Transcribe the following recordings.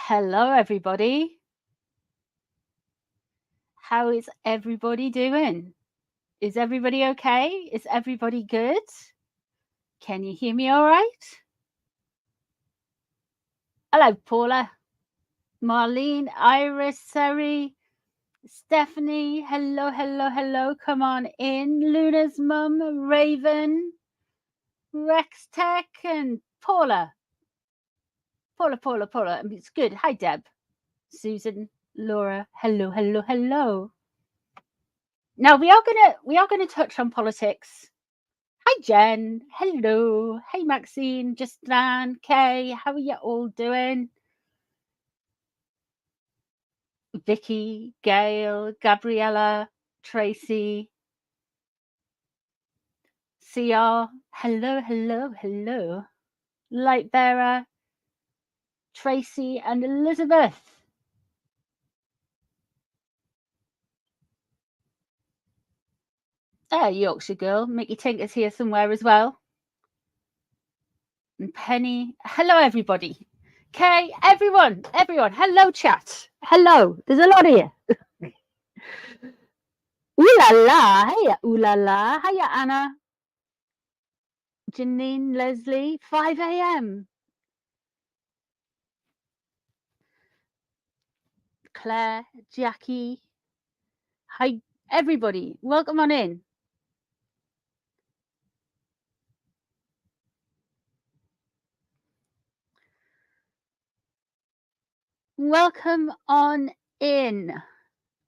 Hello, everybody. How is everybody doing? Is everybody okay? Is everybody good? Can you hear me all right? Hello, Paula, Marlene, Iris, Sari, Stephanie. Hello, hello, hello. Come on in. Luna's mum, Raven, Rex Tech, and Paula. Paula. It's good. Hi, Deb. Susan, Laura. Hello, hello, hello. Now we are gonna touch on politics. Hi, Jen. Hello. Hey, Maxine, Justin, Kay. How are you all doing? Vicky, Gail, Gabriella, Tracy, CR. Hello, hello, hello. Lightbearer, Tracy, and Elizabeth. Yorkshire girl. Mickey Tinker's here somewhere as well. And Penny. Hello, everybody. Kay, everyone. Hello, chat. Hello. There's a lot of you. Ooh la la. Hiya, ooh la la. Hiya, Anna. Janine, Leslie. 5 a.m. Claire, Jackie. Hi, everybody. Welcome on in. Welcome on in.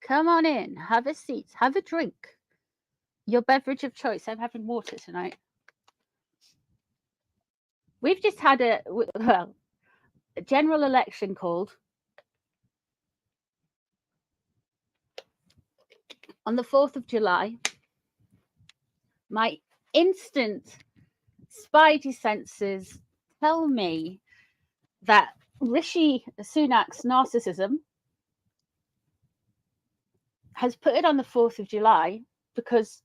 Come on in. Have a seat. Have a drink. Your beverage of choice. I'm having water tonight. We've just had a general election called on the 4th of July. My instant spidey senses tell me that Rishi Sunak's narcissism has put it on the 4th of July because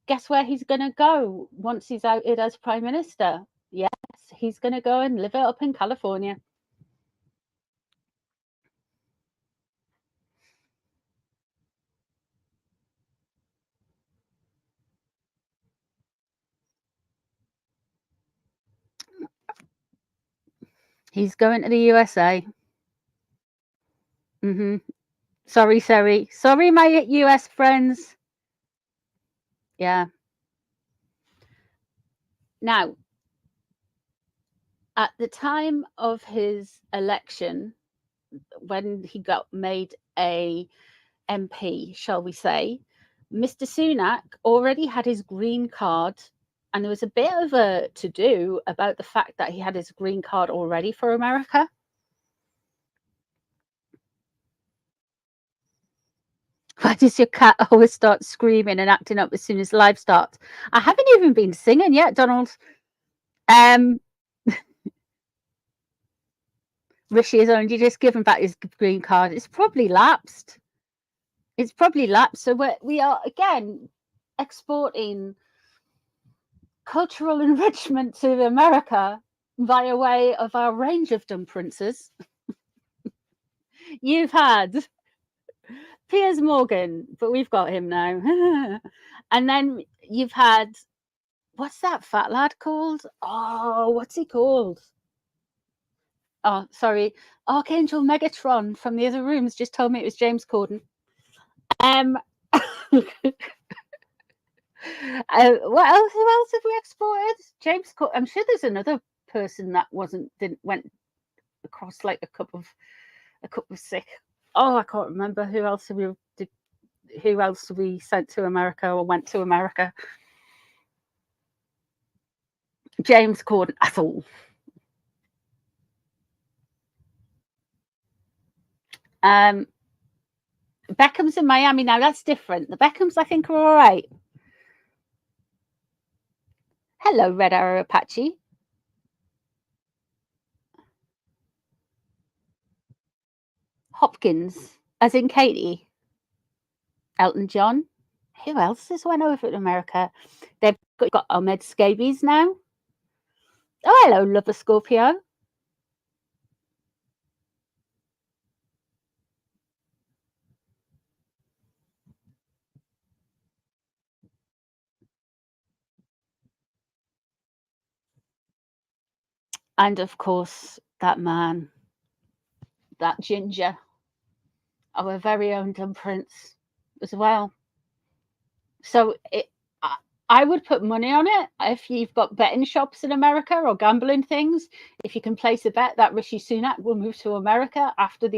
guess where he's going to go once he's outed as Prime Minister? Yes, he's going to go and live it up in California. He's going to the USA. Sorry, my US friends. Yeah. Now, at the time of his election, when he got made a MP, shall we say, Mr. Sunak already had his green card, and there was a bit of a to-do about the fact that he had his green card already for America. Why does your cat always start screaming and acting up as soon as live starts? I haven't even been singing yet, Donald. Rishi has only just given back his green card. It's probably lapsed. So we are again exporting cultural enrichment to America via way of our range of dumb princes. You've had Piers Morgan, but we've got him now. And then you've had, what's that fat lad called? Oh, what's he called? Oh, sorry. Archangel Megatron from the other rooms just told me it was James Corden. What else? Who else have we exported? James Corden. I'm sure there's another person that went across like a cup of sick. Oh, I can't remember who else we sent to America or went to America. James Corden. That's all. Beckham's in Miami now. That's different. The Beckhams, I think, are all right. Hello, Red Arrow Apache. Hopkins, as in Katie. Elton John. Who else has went over to America? They've got Ahmed Scabies now. Oh, hello, Lover Scorpio. And of course, that man, that ginger, our very own Dumb Prince as well. So I would put money on it. If you've got betting shops in America or gambling things, if you can place a bet that Rishi Sunak will move to America after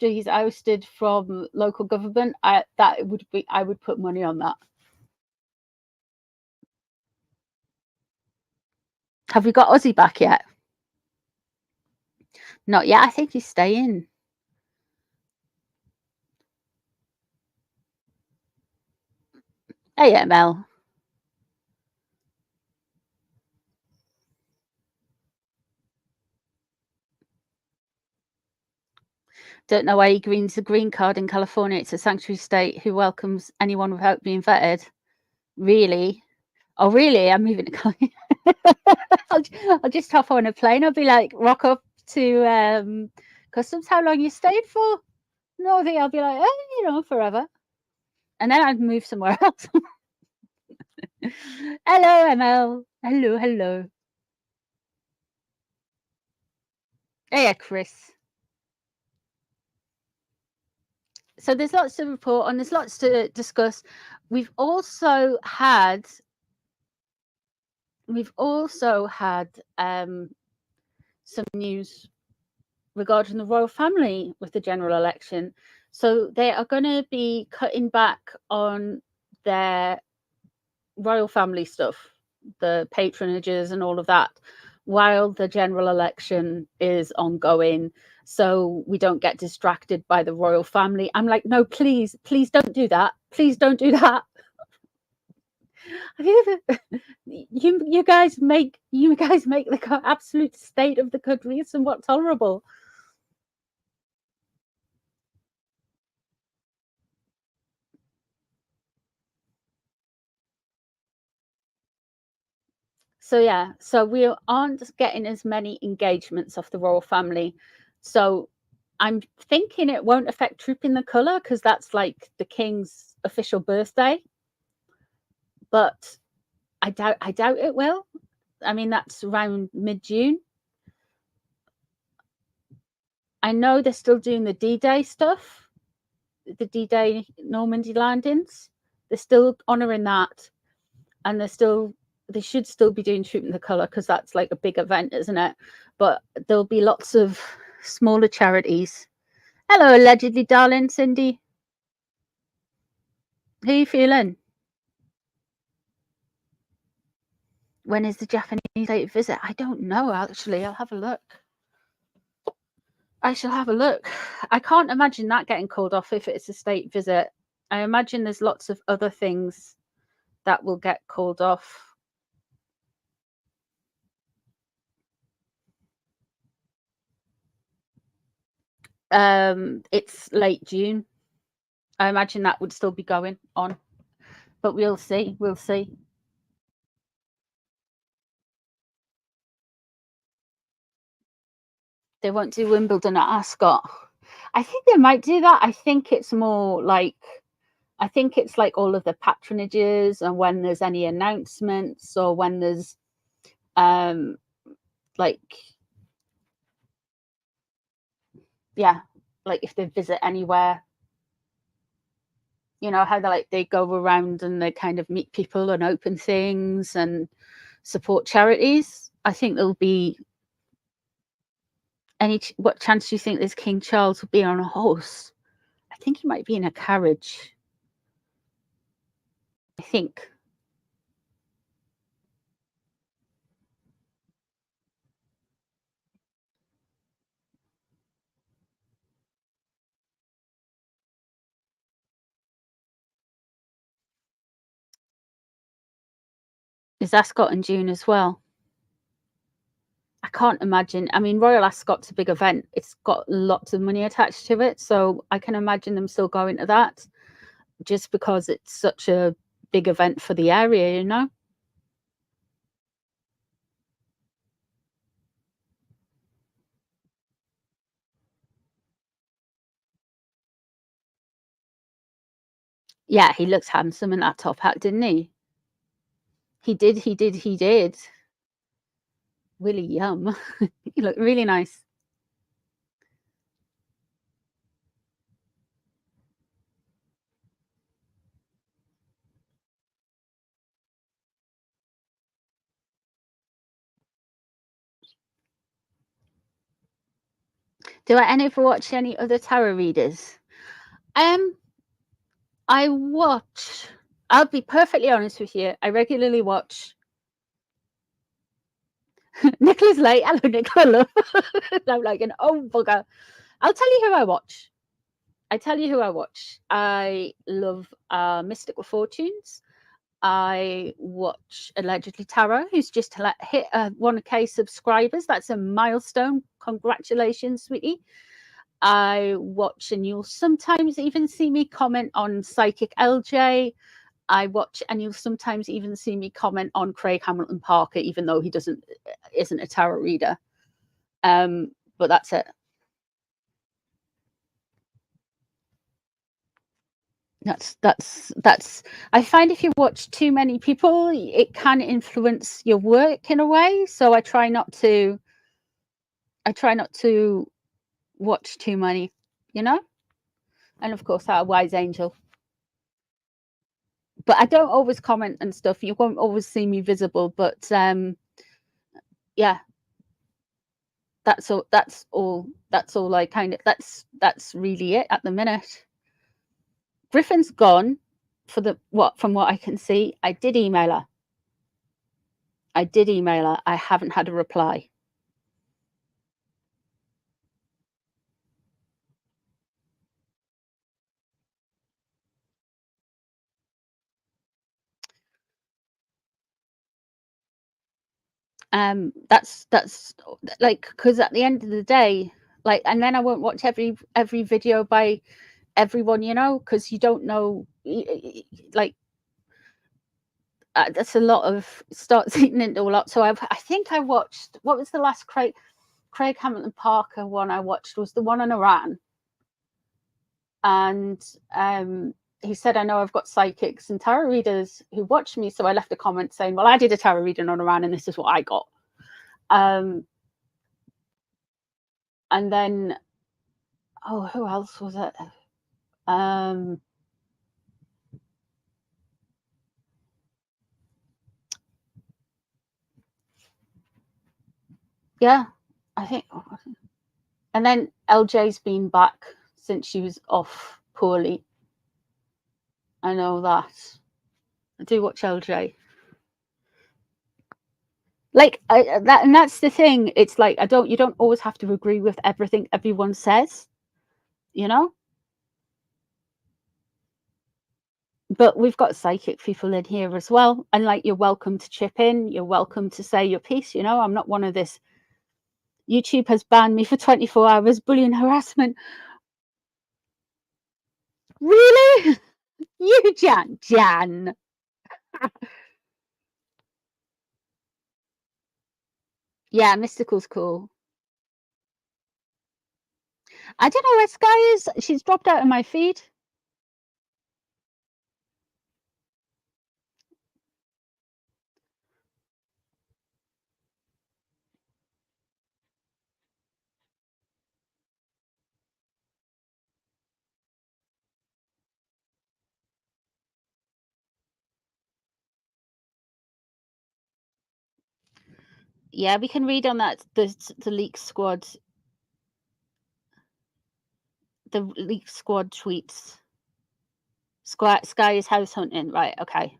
he's ousted from local government, I would put money on that. Have we got Ozzy back yet? Not yet. I think he's staying. Hey, ML. Don't know why he greens a green card in California. It's a sanctuary state who welcomes anyone without being vetted. Really? Oh, really? I'm moving to California. I'll just hop on a plane. I'll be like, rock up to customs. How long you stayed for? No, I'll be like, forever. And then I'd move somewhere else. Hello, ML. Hello. Hey, Chris. So there's lots to report on. There's lots to discuss. We've also had some news regarding the royal family with the general election. So they are going to be cutting back on their royal family stuff, the patronages and all of that, while the general election is ongoing, so we don't get distracted by the royal family. I'm like, no, please don't do that. Please don't do that. You guys make the absolute state of the country somewhat tolerable. So yeah, so we aren't getting as many engagements off the royal family. So I'm thinking it won't affect Trooping the Colour because that's like the king's official birthday. But I doubt it will. I mean, that's around mid-June. I know they're still doing the D-Day stuff, the D-Day Normandy landings. They're still honouring that, and they should still be doing Trooping the Colour because that's like a big event, isn't it? But there'll be lots of smaller charities. Hello, allegedly, darling Cindy. How are you feeling? When is the Japanese state visit? I don't know, actually. I'll have a look. I shall have a look. I can't imagine that getting called off if it's a state visit. I imagine there's lots of other things that will get called off. It's late June. I imagine that would still be going on, but we'll see. They won't do Wimbledon at Ascot. I think they might do that. I think it's more like, all of the patronages and when there's any announcements or when there's like if they visit anywhere, how they go around and they kind of meet people and open things and support charities. I think there'll be what chance do you think there's King Charles will be on a horse? I think he might be in a carriage. I think. Is Ascot in June as well? I can't imagine. I mean, Royal Ascot's a big event. It's got lots of money attached to it. So I can imagine them still going to that just because it's such a big event for the area, Yeah, he looks handsome in that top hat, didn't he? He did. Really yum. You look really nice. Do I ever watch any other tarot readers? I watch. I'll be perfectly honest with you. I regularly watch. Nicola's late. Hello, Nicola. I'm like an bugger. I'll tell you who I watch. I love Mystical Fortunes. I watch Allegedly Tarot, who's just hit 1K subscribers. That's a milestone. Congratulations, sweetie. I watch, and you'll sometimes even see me comment on Psychic LJ. I watch, and you'll sometimes even see me comment on Craig Hamilton Parker, even though he isn't a tarot reader. But that's it. That's I find if you watch too many people, it can influence your work in a way. So I try not to watch too many, you know. And of course, our wise angel. But I don't always comment and stuff. You won't always see me visible, but yeah, that's all I kind of that's really it at the minute. Griffin's gone from what I can see. I did email her. I haven't had a reply. That's like, because at the end of the day, like, and then I won't watch every video by everyone, you know, because you don't know, like, that's a lot of starts eating into a lot. So I think I watched, what was the last Craig Hamilton Parker one I watched? Was the one on Iran. And he said, I know I've got psychics and tarot readers who watch me. So I left a comment saying, well, I did a tarot reading on Iran and this is what I got. And then, who else was it? Yeah, I think. And then LJ's been back since she was off poorly. I know that. I do watch LJ. Like, and that's the thing. It's like, you don't always have to agree with everything everyone says, you know. But we've got psychic people in here as well, and like, you're welcome to chip in. You're welcome to say your piece. You know, I'm not one of this. YouTube has banned me for 24 hours. Bullying, harassment. Really? You, Jan. Yeah, Mystical's cool. I don't know where Sky is. She's dropped out of my feed. Yeah, we can read on that, the Leak Squad. The Leak Squad tweets. Sky is house hunting. Right, okay.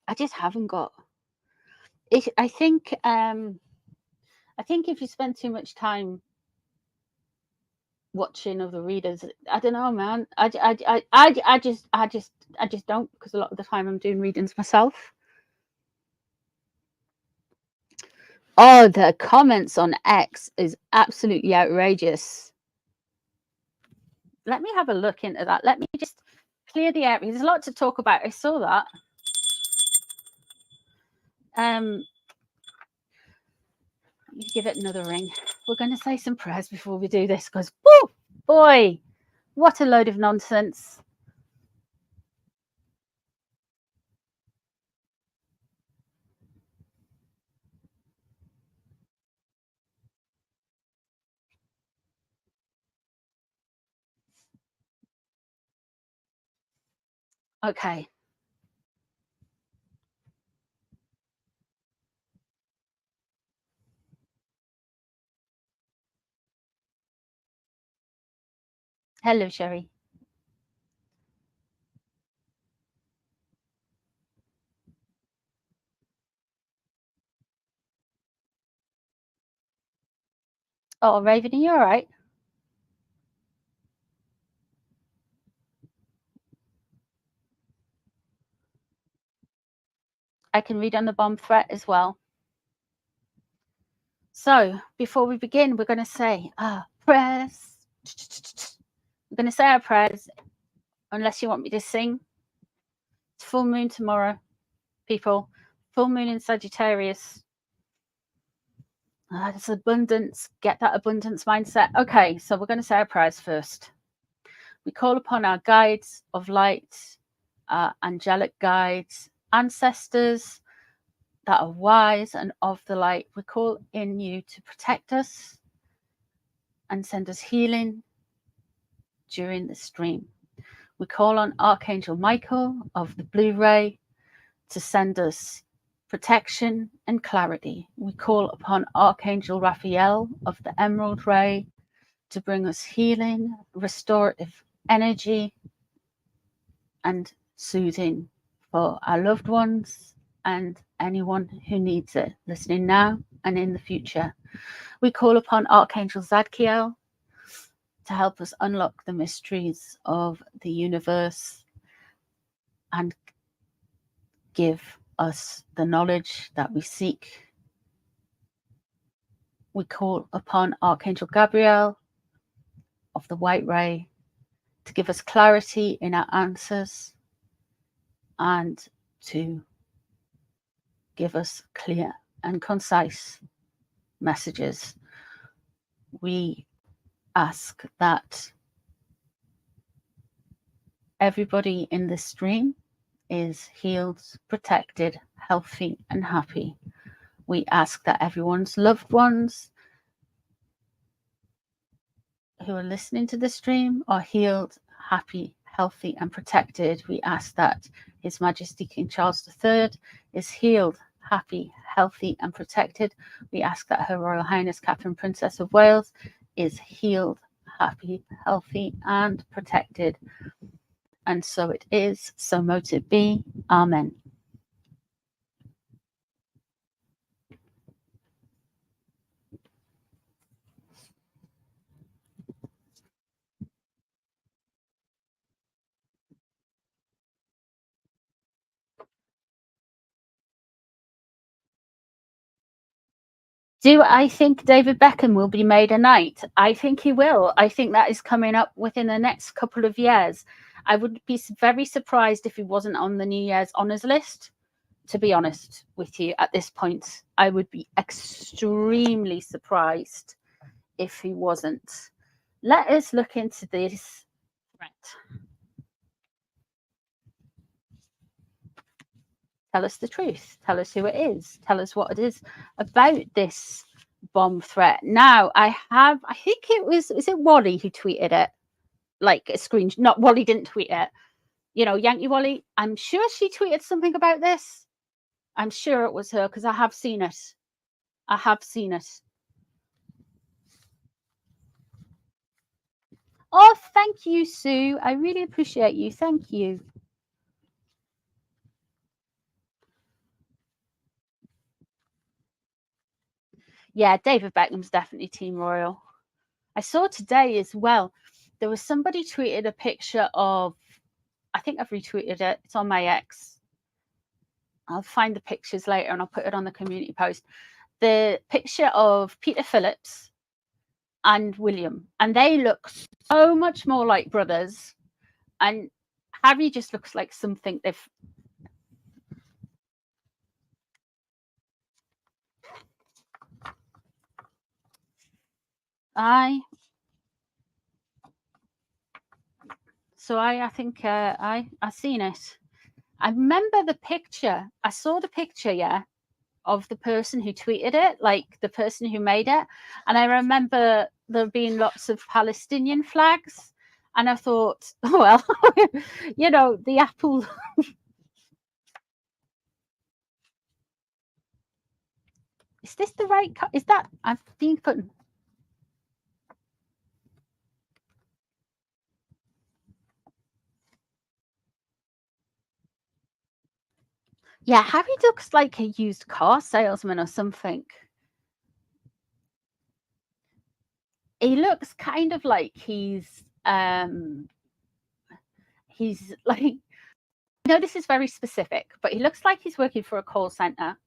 I just haven't got it. I think if you spend too much time watching other readers, I don't know, man. I just don't, because a lot of the time I'm doing readings myself. Oh, the comments on X is absolutely outrageous. Let me have a look into that. Let me just clear the area. There's a lot to talk about. I saw that. You give it another ring. We're going to say some prayers before we do this, because, whoo, boy, what a load of nonsense. Okay. Hello, Sherry. Oh, Raven, are you all right? I can read on the bomb threat as well. So before we begin, we're going to say prayers. We're going to say our prayers, unless you want me to sing. It's full moon tomorrow, people. Full moon in Sagittarius. It's abundance. Get that abundance mindset. Okay, so we're going to say our prayers first. We call upon our guides of light, angelic guides, ancestors that are wise and of the light. We call in you to protect us and send us healing during the stream. We call on Archangel Michael of the Blue Ray to send us protection and clarity. We call upon Archangel Raphael of the Emerald Ray to bring us healing, restorative energy, and soothing for our loved ones and anyone who needs it, listening now and in the future. We call upon Archangel Zadkiel to help us unlock the mysteries of the universe and give us the knowledge that we seek. We call upon Archangel Gabriel of the White Ray to give us clarity in our answers and to give us clear and concise messages. We ask that everybody in this stream is healed, protected, healthy, and happy. We ask that everyone's loved ones who are listening to the stream are healed, happy, healthy, and protected. We ask that His Majesty King Charles III is healed, happy, healthy, and protected. We ask that Her Royal Highness Catherine Princess of Wales is healed, happy, healthy, and protected. And so it is, so mote it be. Amen. Do I think David Beckham will be made a knight? I think he will. I think that is coming up within the next couple of years. I would be very surprised if he wasn't on the New Year's honours list, to be honest with you. At this point, I would be extremely surprised if he wasn't. Let us look into this threat. Tell us the truth. Tell us who it is. Tell us what it is about this bomb threat. Now, I think is it Wally who tweeted it? Like a screen, not Wally didn't tweet it. You know, Yankee Wally, I'm sure she tweeted something about this. I'm sure it was her because I have seen it. I have seen it. Oh, thank you, Sue. I really appreciate you. Thank you. Yeah, David Beckham's definitely Team Royal. I saw today as well, there was somebody tweeted a picture of, I think I've retweeted it. It's on my ex. I'll find the pictures later and I'll put it on the community post. The picture of Peter Phillips and William, and they look so much more like brothers. And Harry just looks like something they've... I think I seen it. I remember the picture. I saw the picture, yeah, of the person who tweeted it, like the person who made it. And I remember there being lots of Palestinian flags. And I thought, oh, well, you know, the apple. Is this the right? Is that? I've been putting. Yeah, Harry looks like a used car salesman or something. He looks kind of like he's like, I know this is very specific, but he looks like he's working for a call center,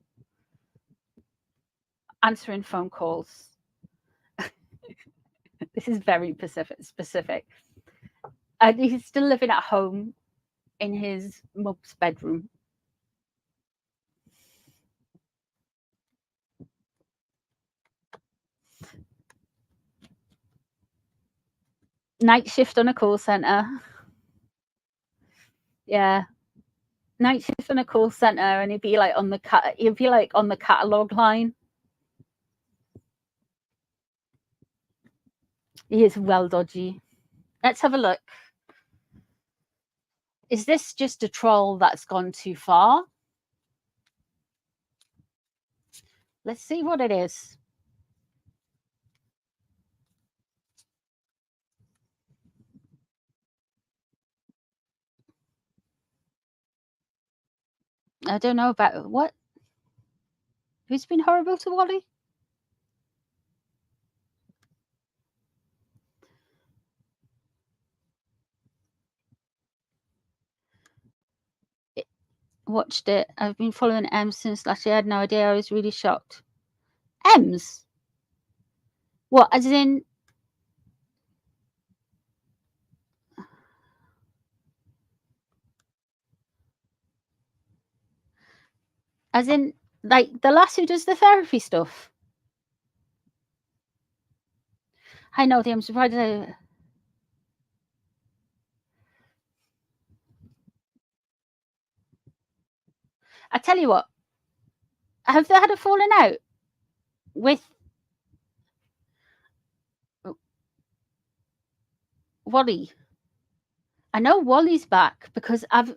answering phone calls. This is very specific. And he's still living at home in his mum's bedroom. Night shift on a call center. Yeah. Night shift on a call center, and he'd be like on the catalog line. He is well dodgy. Let's have a look. Is this just a troll that's gone too far? Let's see what it is. I don't know about what. Who's been horrible to Wally? Watched it. I've been following Ems since last year. I had no idea. I was really shocked. Ems? What, as in? As in, like, the lass who does the therapy stuff? I know, I'm surprised. I tell you what, have they had a falling out with Wally? I know Wally's back because I've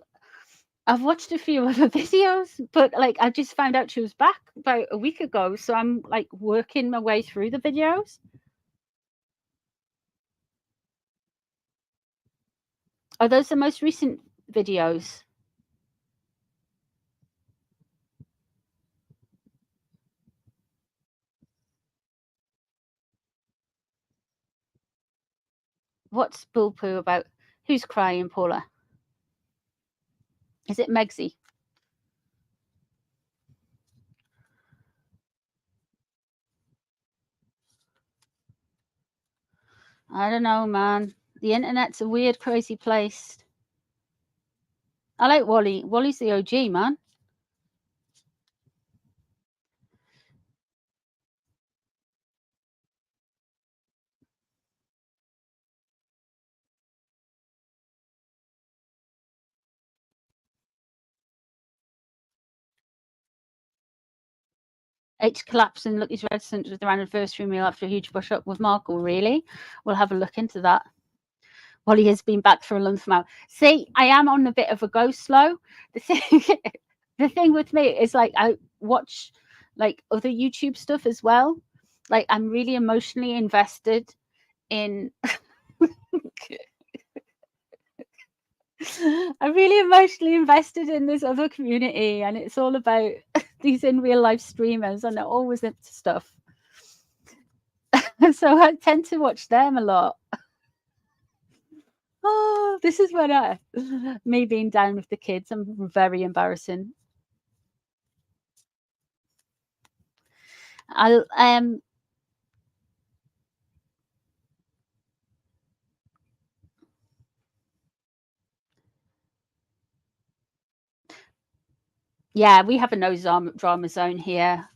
watched a few of her videos, but like I just found out she was back about a week ago, so I'm like working my way through the videos. Are those the most recent videos? What's bullpoo about? Who's crying, Paula? Is it Megsy? I don't know, man. The internet's a weird, crazy place. I like Wally. Wally's the OG, man. H collapsed and Lucky's residence with their anniversary meal after a huge brush up with Markle. Really? We'll have a look into that. Wally has been back for a month now. See, I am on a bit of a go slow. The thing with me is like I watch like other YouTube stuff as well. Like I'm really emotionally invested in I'm really emotionally invested in this other community, and it's all about these in real life streamers, and they're always into stuff. So I tend to watch them a lot. Oh, this is when me being down with the kids. I'm very embarrassing. I'll Yeah, we have a no drama zone here.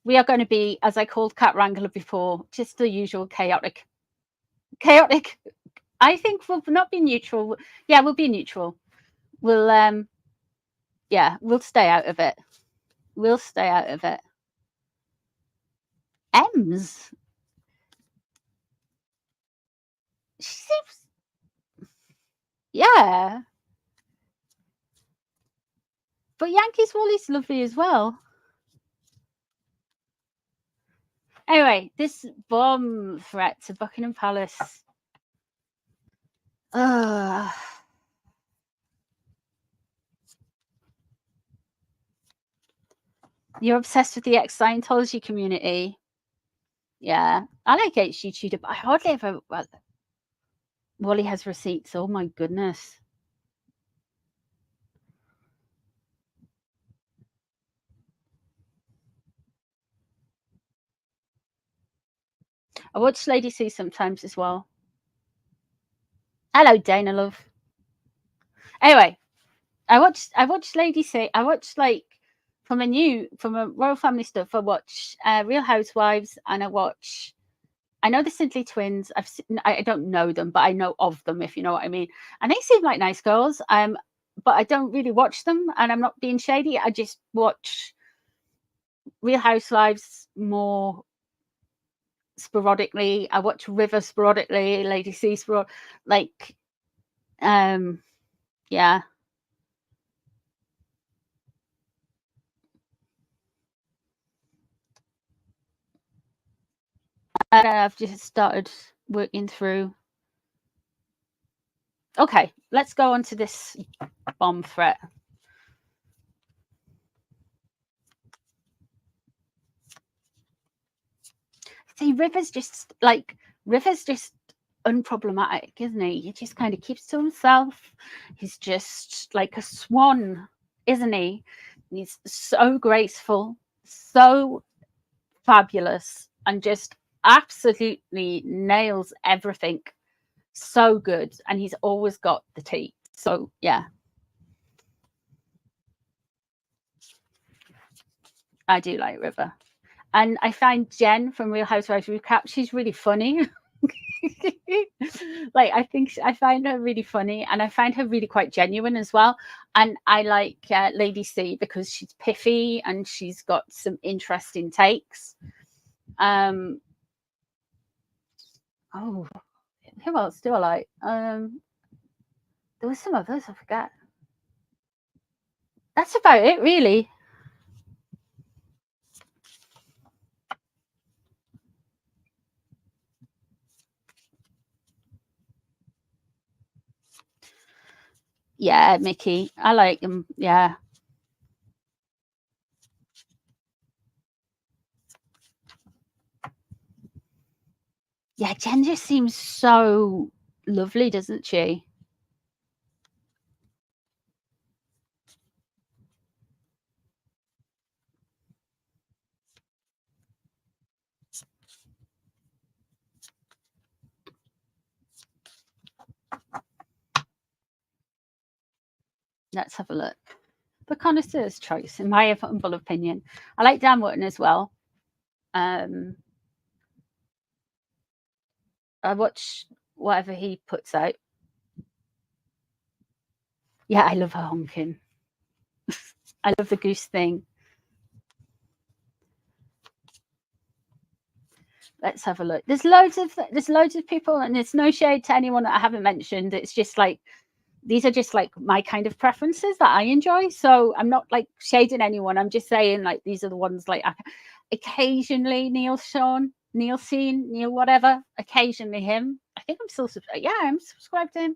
We are going to be, as I called Cat Wrangler before, just the usual chaotic. I think we'll not be neutral. Yeah, we'll be neutral. We'll yeah, we'll stay out of it. We'll stay out of it. Ems. She seems, yeah. But Yankees Wally's lovely as well. Anyway, this bomb threat to Buckingham Palace. You're obsessed with the ex-Scientology community. Yeah, I like HG but I hardly ever. Well, Wally has receipts. Oh my goodness. I watch Lady C sometimes as well. Hello, Dana love. Anyway, I watched Lady C. I watched like from a royal family stuff. I watch Real Housewives, and I know the Sidley twins. I don't know them, but I know of them, if you know what I mean. And they seem like nice girls. But I don't really watch them, and I'm not being shady. I just watch Real Housewives more sporadically. I watch River sporadically, Lady C like, yeah. And I've just started working through. Okay, let's go on to this bomb threat. See, River's just unproblematic, isn't he? He just kind of keeps to himself. He's just like a swan, isn't he? He's so graceful, so fabulous, and just absolutely nails everything. So good, and he's always got the tea. So yeah, I do like River. And I find Jen from Real Housewives Recap, she's really funny. Like, I find her really funny, and I find her really quite genuine as well. And I like Lady C because she's piffy and she's got some interesting takes. Oh, who else do I like? There was some others, I forget. That's about it, really. Yeah, Mickey. I like him. Yeah. Yeah, Jen just seems so lovely, doesn't she? Let's have a look. The connoisseur's choice, in my humble opinion. I like Dan Wootton as well. I watch whatever he puts out. Yeah, I love her honking. I love the goose thing. Let's have a look. There's loads of people, and there's no shade to anyone that I haven't mentioned. It's just like these are just like my kind of preferences that I enjoy. So I'm not like shading anyone. I'm just saying like these are the ones like occasionally Neil Scene, Neil whatever. Occasionally him. I think I'm still I'm subscribed to him.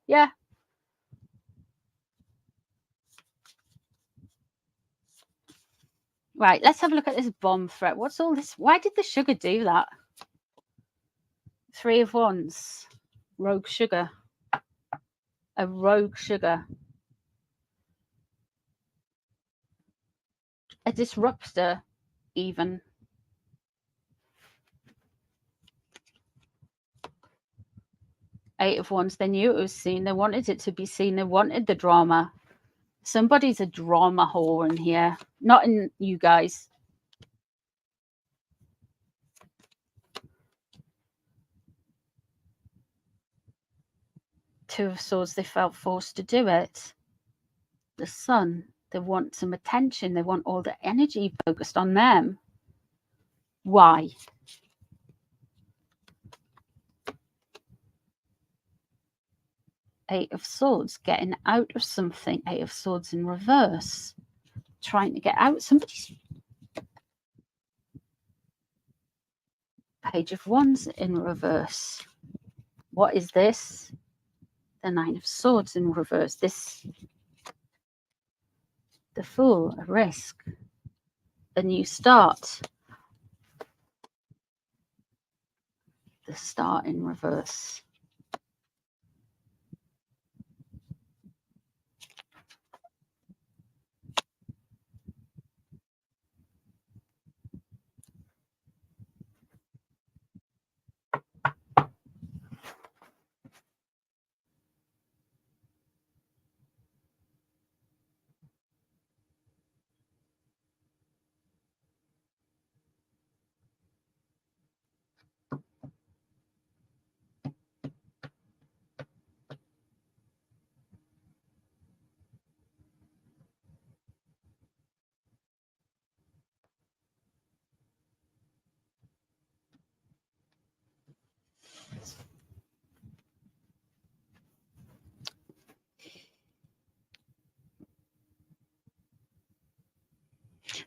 Yeah. Right, let's have a look at this bomb threat. What's all this? Why did the sugar do that? 3 of Wands. Rogue sugar. A rogue sugar. A disruptor, even. Eight of Wands. They knew it was seen. They wanted it to be seen. They wanted the drama. Somebody's a drama whore in here. Not in you guys. Two of Swords, they felt forced to do it. The Sun, they want some attention. They want all the energy focused on them. Why? Eight of Swords, getting out of something. Eight of Swords in reverse. Trying to get out. Somebody's... Page of Wands in reverse. What is this? The Nine of Swords in reverse. This... The Fool, a risk. A new start. The Star in reverse.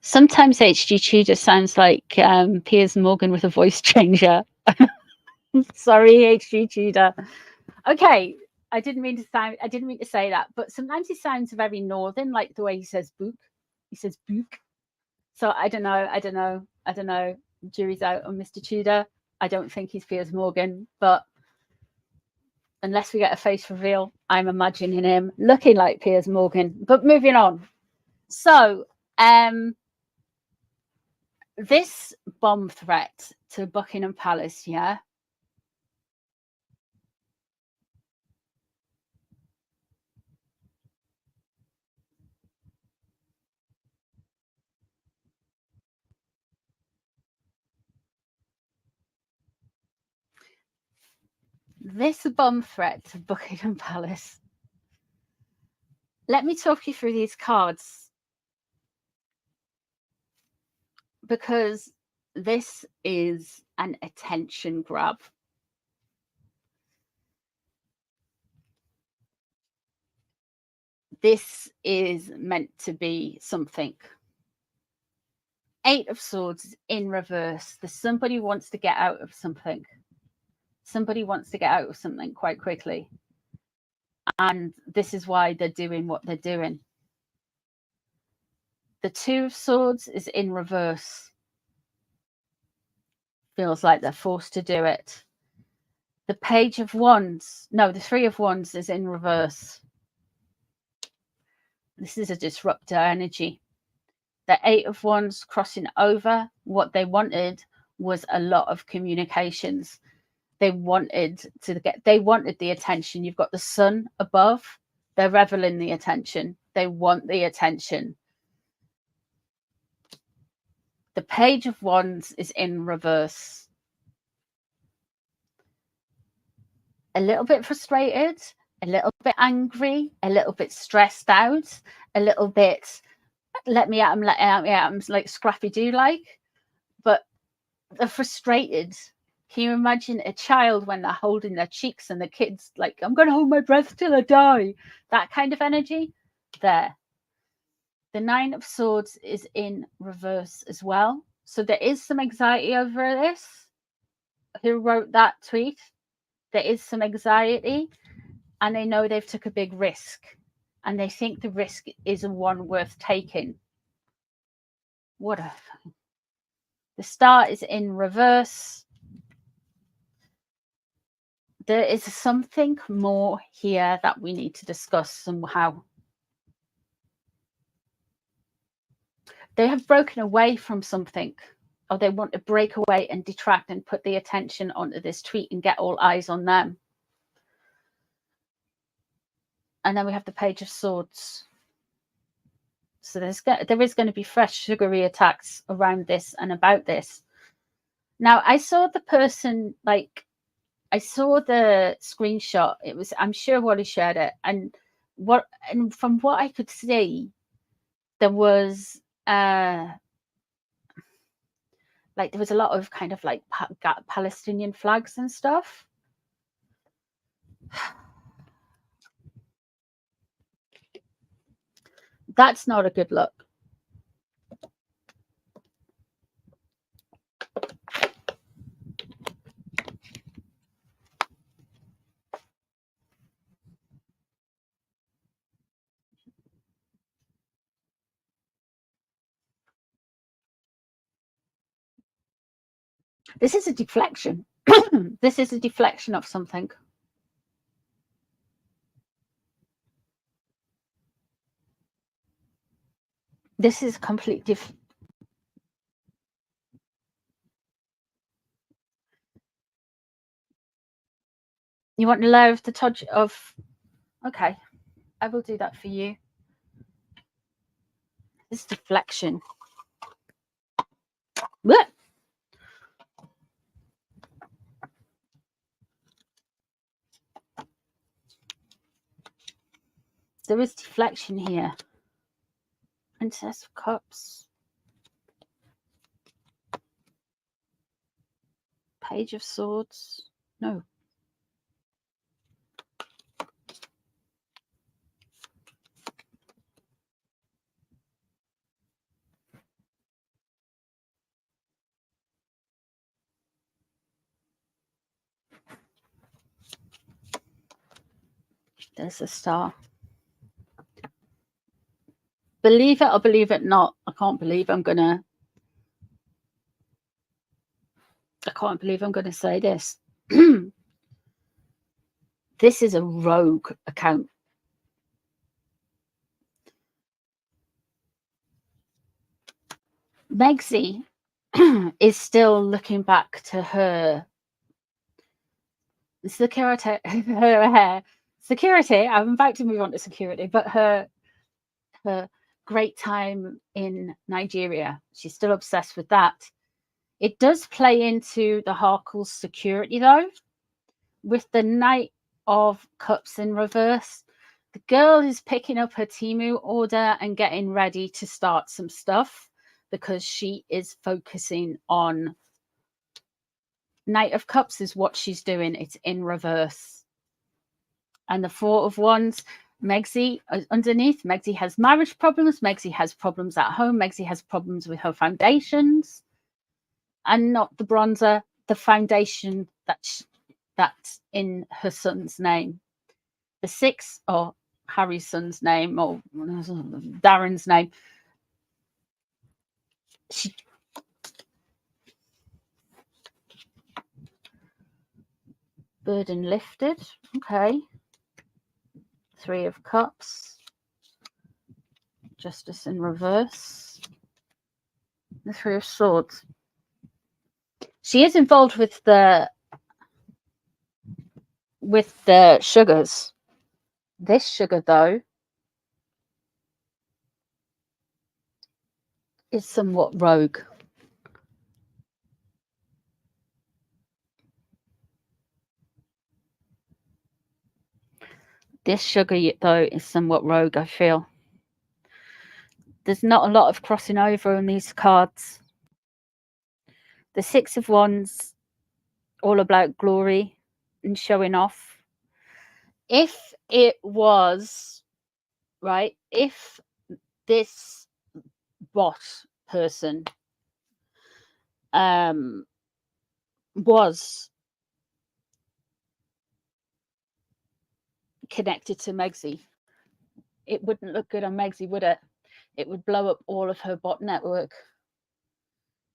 Sometimes HG Tudor sounds like Piers Morgan with a voice changer. Sorry, HG Tudor. Okay, I didn't mean to say that, but sometimes he sounds very northern, like the way he says book. He says book. So I don't know. Jury's out on Mr. Tudor. I don't think he's Piers Morgan, but unless we get a face reveal, I'm imagining him looking like Piers Morgan. But moving on. So, this bomb threat to Buckingham Palace, yeah? This bomb threat to Buckingham Palace. Let me talk you through these cards, because this is an attention grab. This is meant to be something. Eight of Swords in reverse. Somebody wants to get out of something. Somebody wants to get out of something quite quickly. And this is why they're doing what they're doing. The Two of Swords is in reverse. Feels like they're forced to do it. The Page of Wands, no, the Three of Wands is in reverse. This is a disruptor energy. The Eight of Wands crossing over. What they wanted was a lot of communications. They wanted the attention. You've got the Sun above. They're reveling the attention. They want the attention. The Page of Wands is in reverse. A little bit frustrated, a little bit angry, a little bit stressed out, a little bit let me at him, like Scrappy-Doo like. But they're frustrated. Can you imagine a child when they're holding their cheeks and the kid's like, I'm going to hold my breath till I die? That kind of energy there. The Nine of Swords is in reverse as well. So there is some anxiety over this. Who wrote that tweet? There is some anxiety, and they know they've took a big risk, and they think the risk is one worth taking. The Star is in reverse. There is something more here that we need to discuss somehow. They have broken away from something, or they want to break away and detract and put the attention onto this tweet and get all eyes on them. And then we have the Page of Swords. So there is going to be fresh sugary attacks around this and about this. Now, I saw the person, like, I saw the screenshot. It was, I'm sure Wally shared it, and from what I could see, there was like there was a lot of kind of like Palestinian flags and stuff. That's not a good look. This is a deflection. This is a deflection of something. This is complete You want to lower the touch of... Okay, I will do that for you. This deflection. What? There is deflection here. Princess of Cups. Page of Swords. No. There's a star. Believe it or believe it not, I can't believe I'm gonna say this. This is a rogue account. Megsy is still looking back to her security. I'm about to move on to security, but her great time in Nigeria. She's still obsessed with that. It does play into the Harkle's security, though, with the Knight of Cups in reverse. The girl is picking up her Temu order and getting ready to start some stuff because she is focusing on... Knight of Cups is what she's doing. It's in reverse. And the Four of Wands, Megsy, underneath, Megsy has marriage problems. Megsy has problems at home. Megsy has problems with her foundations. And not the bronzer, the foundation that's in her son's name. The Six, or Harry's son's name, or Darren's name. Burden lifted. Okay. Three of Cups. Justice in reverse. The Three of Swords. She is involved with the sugars. This sugar, though, is somewhat rogue. This sugar, though, is somewhat rogue, I feel. There's not a lot of crossing over in these cards. The Six of Wands, all about glory and showing off. If it was, right, if this bot person was connected to Megsy, it wouldn't look good on Megsy, would it? It would blow up all of her bot network.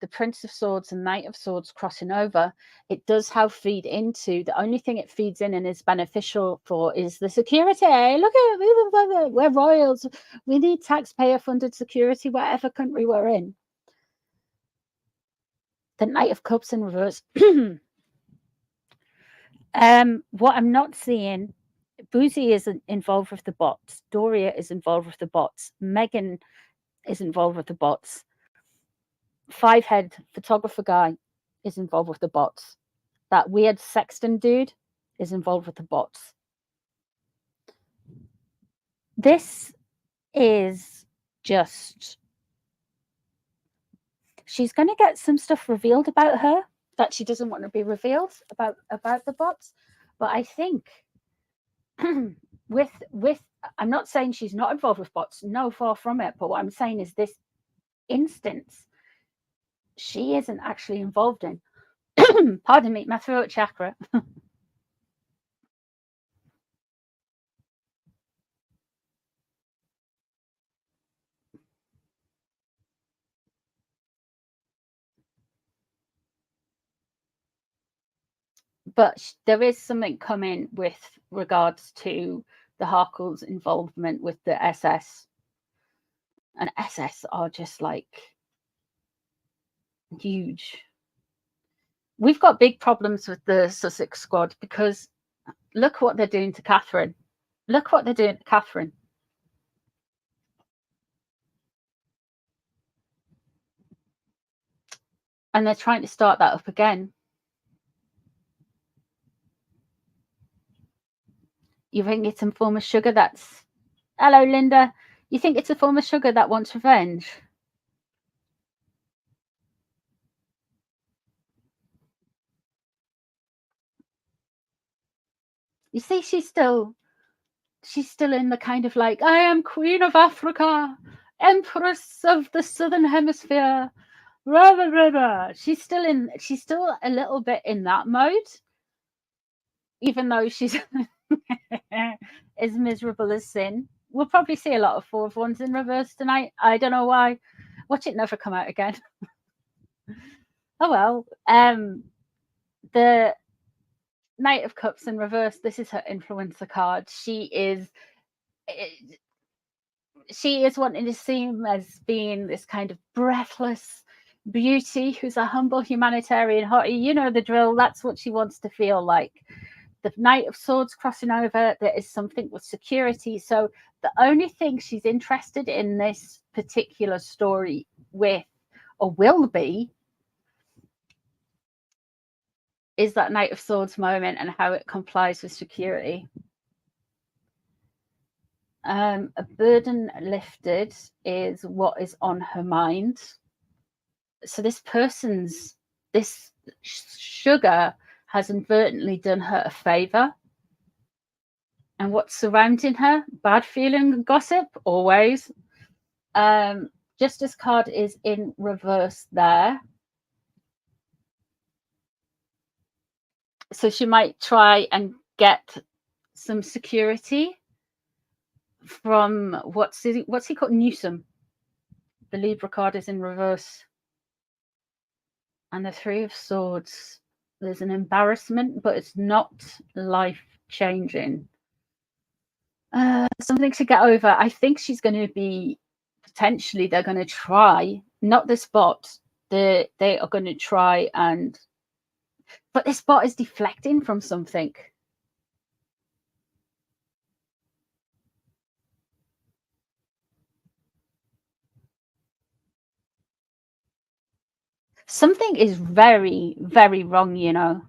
The Prince of Swords and Knight of Swords crossing over, it does have feed into. The only thing it feeds in and is beneficial for is the security. Look at it, we're royals. We need taxpayer-funded security, whatever country we're in. The Knight of Cups in reverse. What I'm not seeing, Boozy is involved with the bots. Doria is involved with the bots. Megan is involved with the bots. 5-head photographer guy is involved with the bots. That weird sexton dude is involved with the bots. This is just... she's going to get some stuff revealed about her that she doesn't want to be revealed about the bots. But I think with I'm not saying she's not involved with bots. No, far from it. But what I'm saying is this instance, she isn't actually involved in. Pardon me, my throat chakra. But there is something coming with regards to the Harkles' involvement with the SS. And SS are just like huge. We've got big problems with the Sussex squad because look what they're doing to Catherine. Look what they're doing to Catherine. And they're trying to start that up again. You think it's a form of sugar that's... Hello, Linda. You think it's a form of sugar that wants revenge? You see, she's still in the kind of like, I am Queen of Africa, Empress of the Southern Hemisphere. Rah, rah, rah, rah. She's still a little bit in that mode, even though she's as miserable as sin. We'll probably see a lot of 4 of Wands in reverse tonight. I don't know why. Watch it never come out again. Oh well. The Knight of Cups in reverse. This is her influencer card. She is wanting to seem as being this kind of breathless beauty who's a humble humanitarian hottie. You know the drill. That's what she wants to feel like. The Knight of Swords crossing over, there is something with security. So the only thing she's interested in this particular story with, or will be, is that Knight of Swords moment and how it complies with security. A burden lifted is what is on her mind. So this sugar has inadvertently done her a favor. And what's surrounding her? Bad feeling, gossip, always. Justice card is in reverse there. So she might try and get some security from what's he called? Newsom. The Libra card is in reverse. And the 3 of Swords. There's an embarrassment, but it's not life-changing. Something to get over. I think she's going to be... potentially they're going to try, not this bot, they are going to try and... But this bot is deflecting from something. Something is very, very wrong, you know.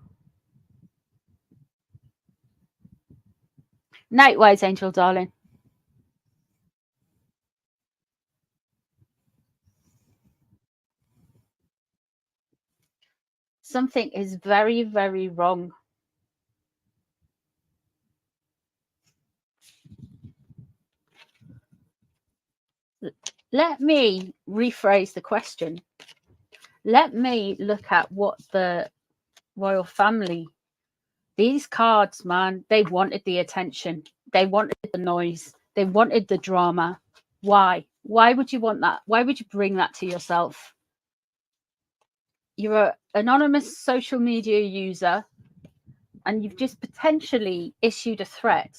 Nightwise, Angel, darling. Something is very, very wrong. Let me rephrase the question. Let me look at what the royal family... These cards, man, they wanted the attention. They wanted the noise. They wanted the drama. Why? Why would you want that? Why would you bring that to yourself? You're an anonymous social media user and you've just potentially issued a threat.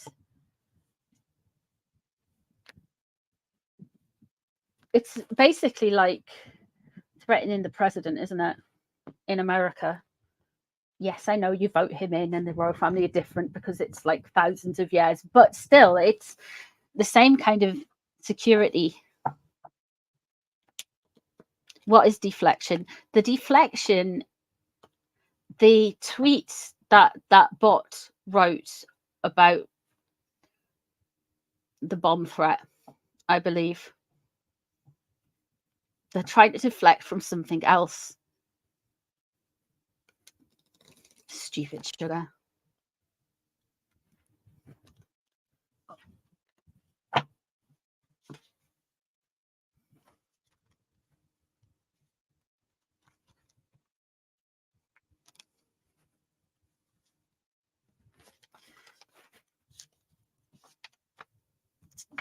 It's basically like threatening the president, isn't it? In America. Yes, I know you vote him in and the royal family are different because it's like thousands of years, but still it's the same kind of security. What is deflection? The deflection, the tweets that bot wrote about the bomb threat, I believe. They're trying to deflect from something else. Stupid sugar.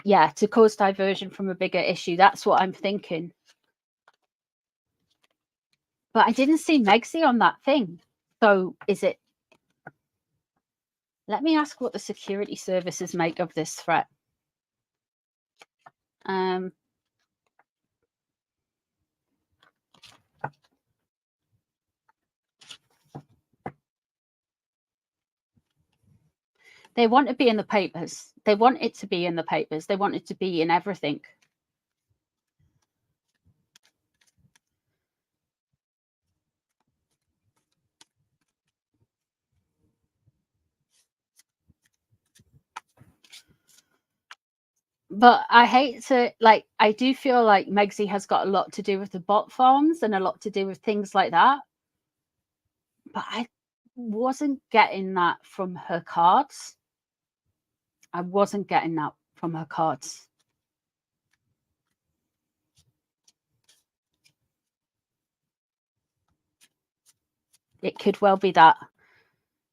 Yeah, to cause diversion from a bigger issue. That's what I'm thinking. But I didn't see Megsy on that thing. So is it? Let me ask what the security services make of this threat. They want to be in the papers. They want it to be in the papers. They want it to be in everything. But I hate to, like, I do feel like Megsy has got a lot to do with the bot farms and a lot to do with things like that. But I wasn't getting that from her cards. I wasn't getting that from her cards. It could well be that.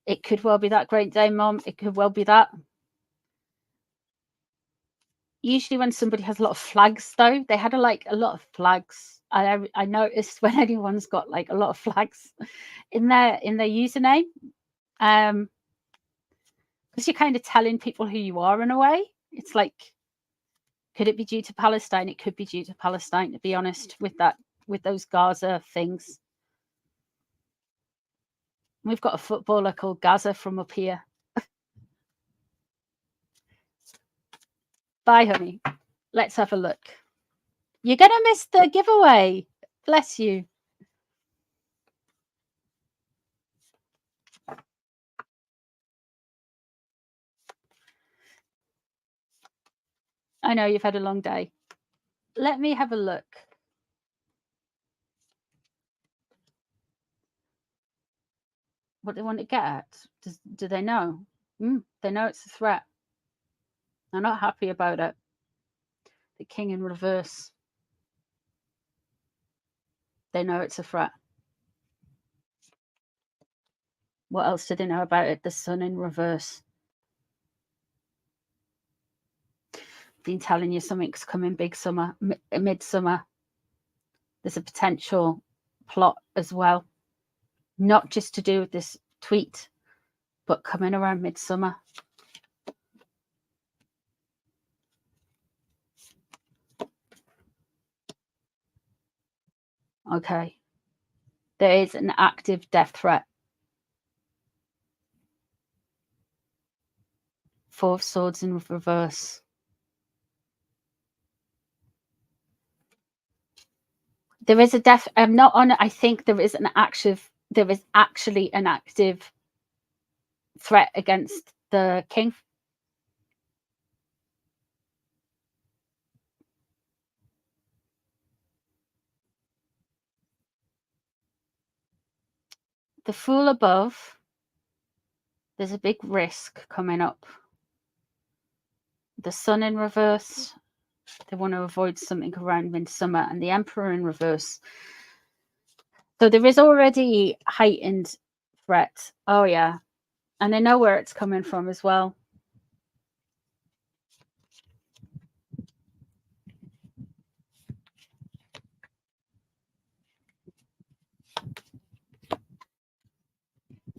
It could well be that, Great Dane Mom. It could well be that. Usually when somebody has a lot of flags, though, they had a lot of flags. I noticed when anyone's got like a lot of flags in their username, because you're kind of telling people who you are in a way. It's like, could it be due to Palestine? It could be due to Palestine, to be honest, with those Gaza things. We've got a footballer called Gaza from up here. Bye, honey. Let's have a look. You're going to miss the giveaway. Bless you. I know you've had a long day. Let me have a look. What they want to get at? Do they know? They know it's a threat. They're not happy about it. The king in reverse. They know it's a threat. What else do they know about it? The sun in reverse. Been telling you something's coming big summer, midsummer. There's a potential plot as well. Not just to do with this tweet, but coming around midsummer. Okay. There is an active death threat. 4 of Swords in reverse. There is a death. I'm not on it. I think there is actually an active threat against the king. The Fool above. There's a big risk coming up. The Sun in reverse. They want to avoid something around midsummer, and the Emperor in reverse. So there is already heightened threat. Oh yeah. And they know where it's coming from as well.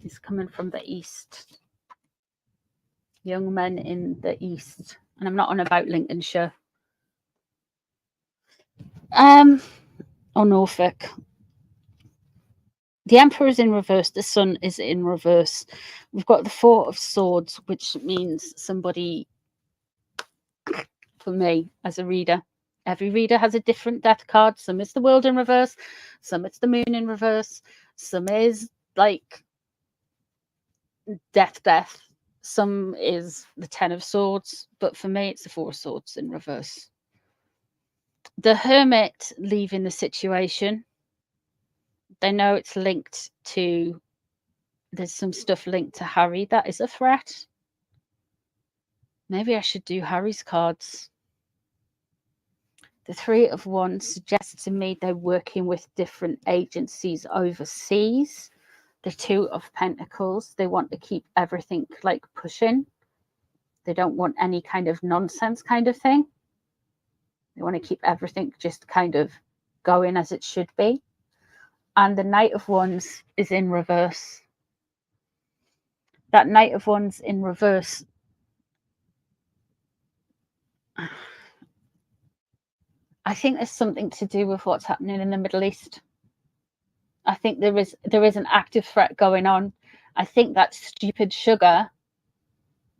It's coming from the east. Young men in the east. And I'm not on about Lincolnshire. Or Norfolk. The Emperor is in reverse. The Sun is in reverse. We've got the 4 of Swords, which means somebody, for me as a reader, Every reader has a different death card. Some is the world in reverse, some it's the moon in reverse, some is like death, some is the 10 of swords, but for me it's the 4 of swords in reverse. The Hermit leaving the situation, they know it's linked to, there's some stuff linked to Harry that is a threat. Maybe I should do Harry's cards. The 3 of Wands suggests to me they're working with different agencies overseas. The 2 of Pentacles, they want to keep everything like pushing. They don't want any kind of nonsense kind of thing. They want to keep everything just kind of going as it should be. And the Knight of Wands is in reverse. That Knight of Wands in reverse, I think there's something to do with what's happening in the Middle East. I think there is an active threat going on. I think that stupid Sugar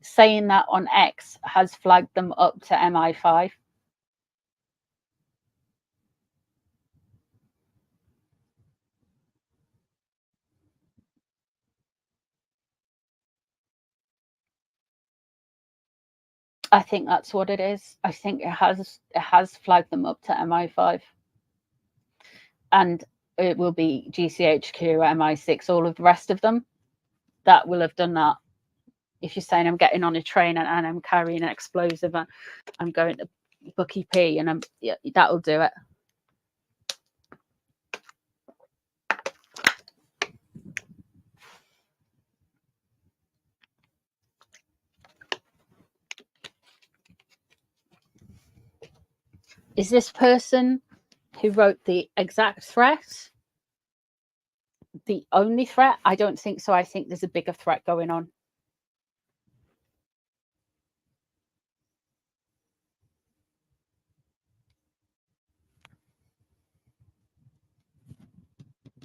saying that on X has flagged them up to MI5. I think that's what it is. I think it has flagged them up to MI5. And it will be GCHQ, MI6, all of the rest of them that will have done that. If you're saying I'm getting on a train and I'm carrying an explosive, I'm going to Bucky P, and that'll do it. Is this person who wrote the exact threat the only threat? I don't think so. I think there's a bigger threat going on.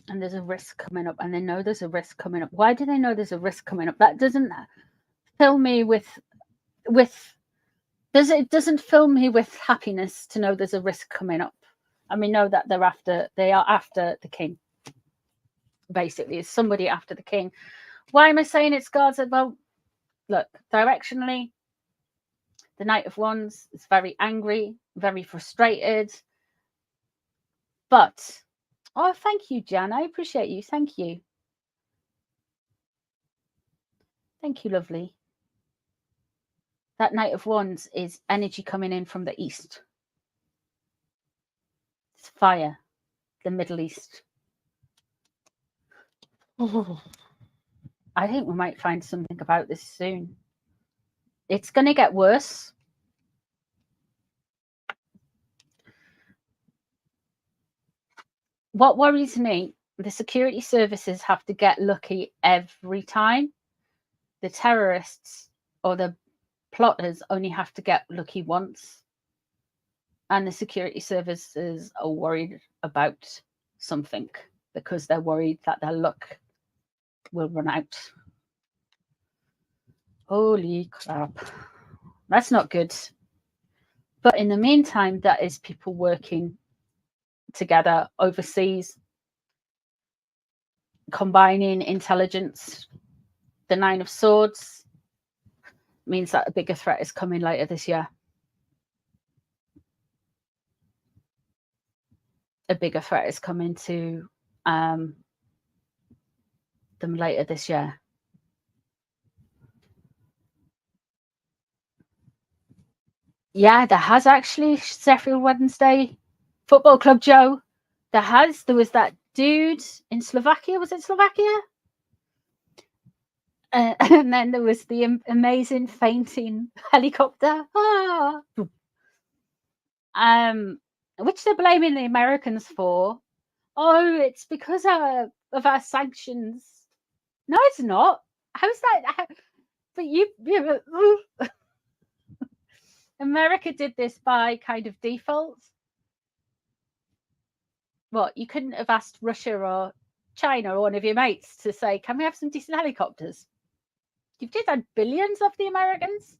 And there's a risk coming up, and they know there's a risk coming up. Why do they know there's a risk coming up? That doesn't fill me with it doesn't fill me with happiness to know there's a risk coming up. And we know that they are after the king. Basically, it's somebody after the king. Why am I saying it's guards? Well, look, directionally, the Knight of Wands is very angry, very frustrated. But, oh, thank you, Jan. I appreciate you. Thank you. Thank you, lovely. That Knight of Wands is energy coming in from the east. It's fire, the Middle East. Oh, I think we might find something about this soon. It's going to get worse. What worries me, the security services have to get lucky every time. The terrorists or the plotters only have to get lucky once. And the security services are worried about something because they're worried that their luck will run out. Holy crap. That's not good. But in the meantime, that is people working together overseas, combining intelligence. The 9 of Swords means that a bigger threat is coming later this year. A bigger threat is coming to them later this year. Yeah, there has actually, Sheffield Wednesday Football Club, Joe. There was that dude in Slovakia. Was it Slovakia? And then there was the amazing fainting helicopter. Which they're blaming the Americans for. Oh, it's because of our sanctions. No, it's not. How's that? But America did this by kind of default. What, you couldn't have asked Russia or China or one of your mates to say, can we have some decent helicopters? You've just had billions of the Americans.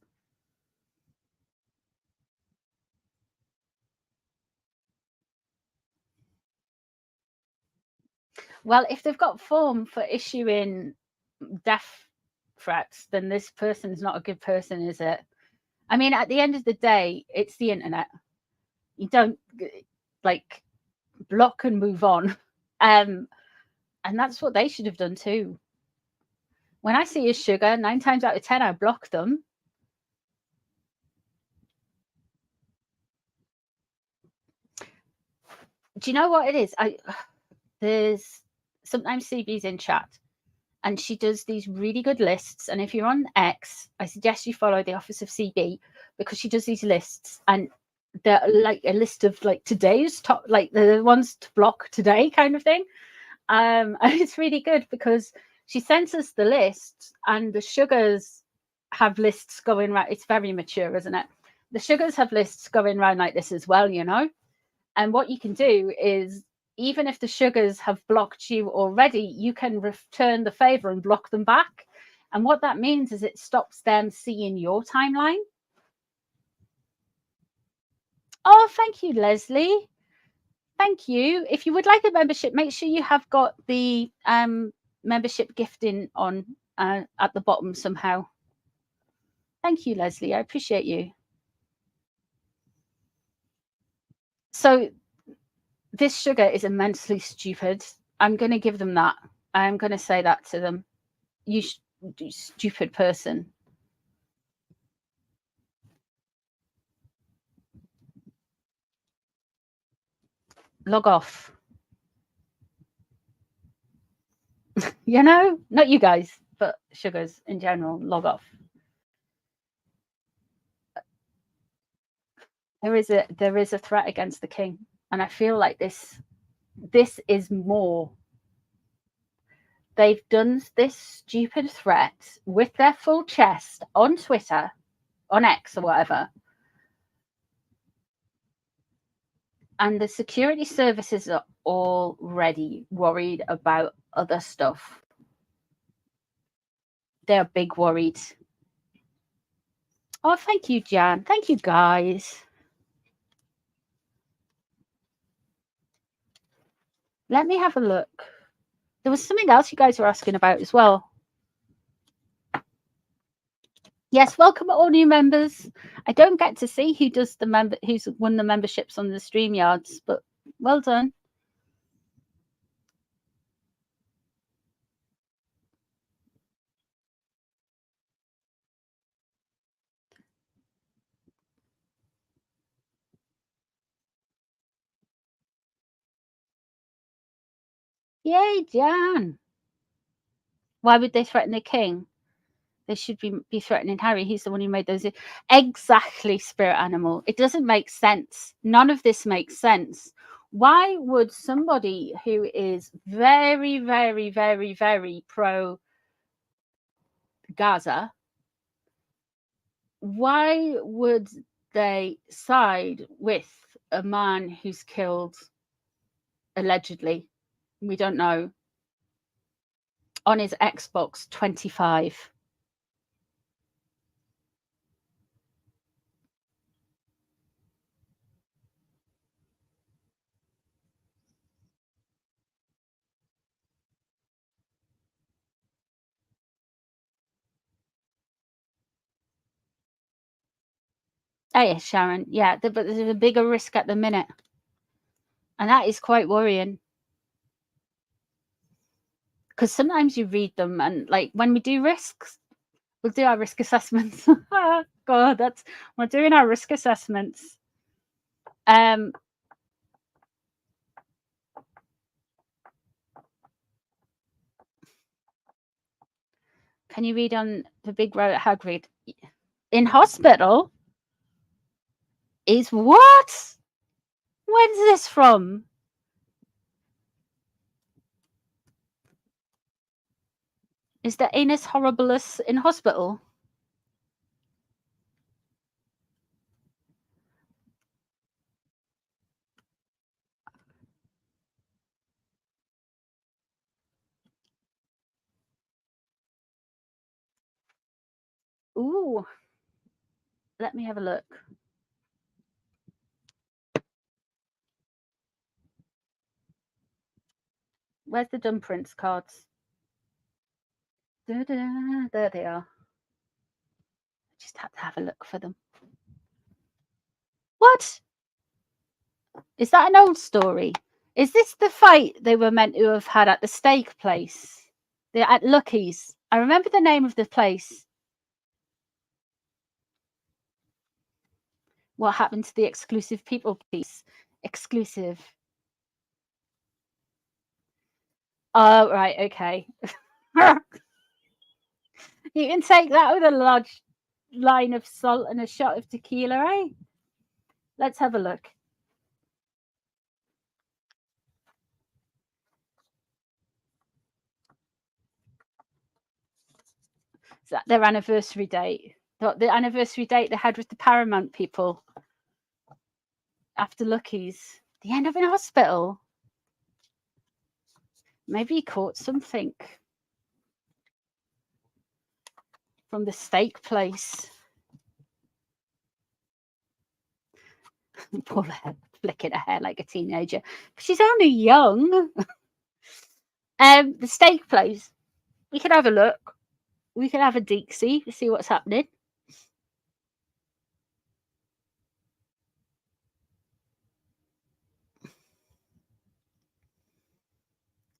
Well, if they've got form for issuing death threats, then this person's not a good person, is it? I mean, at the end of the day, it's the internet. You don't like block and move on. And that's what they should have done too. When I see a sugar, 9 times out of 10, I block them. Do you know what it is? There's sometimes CB's in chat, and she does these really good lists. And if you're on X, I suggest you follow the Office of CB, because she does these lists, and they're like a list of like today's top, like the ones to block today kind of thing. And it's really good because she sends us the list, and the sugars have lists going right. It's very mature, isn't it? The sugars have lists going around like this as well, you know. And what you can do is, even if the sugars have blocked you already, you can return the favor and block them back. And what that means is it stops them seeing your timeline. Oh, thank you, Leslie. Thank you. If you would like a membership, make sure you have got the membership gifting on at the bottom somehow. Thank you, Leslie. I appreciate you. So this sugar is immensely stupid. I'm going to give them that. I'm going to say that to them. You stupid person. Log off. You know, not you guys, but sugars in general, log off. There is a threat against the king, and I feel like this is more. They've done this stupid threat with their full chest on Twitter, on X or whatever, and the security services are already worried about other stuff. They're big worried. Oh, thank you, Jan. Thank you, guys. Let me have a look. There was something else you guys were asking about as well. Yes, welcome all new members. I don't get to see who does the who's won the memberships on the StreamYards, but well done. Yay, Jan. Why would they threaten the king? They should be threatening Harry. He's the one who made those. Exactly, spirit animal. It doesn't make sense. None of this makes sense. Why would somebody who is very, very, very, very pro Gaza, why would they side with a man who's killed, allegedly, we don't know, on his Xbox 25? Oh, yes, Sharon. Yeah, but there's a bigger risk at the minute. And that is quite worrying. Because sometimes you read them, and like when we do risks, we'll do our risk assessments. God, we're doing our risk assessments. Can you read on the big road at Hagrid? In hospital? Is what? When's this from? Is the anus horribilis in hospital? Ooh. Let me have a look. Where's the Dumb Prince cards? There they are. Just had to have a look for them. What? Is that an old story? Is this the fight they were meant to have had at the steak place? They're at Lucky's. I remember the name of the place. What happened to the exclusive people piece? Exclusive. Oh, right, okay. You can take that with a large line of salt and a shot of tequila, eh? Let's have a look. Is that their anniversary date? The anniversary date they had with the Paramount people after Lucky's. They end up in hospital. Maybe he caught something from the steak place. Paula flicking her hair like a teenager. She's only young. The steak place. We could have a look. We could have a deek-see, see what's happening.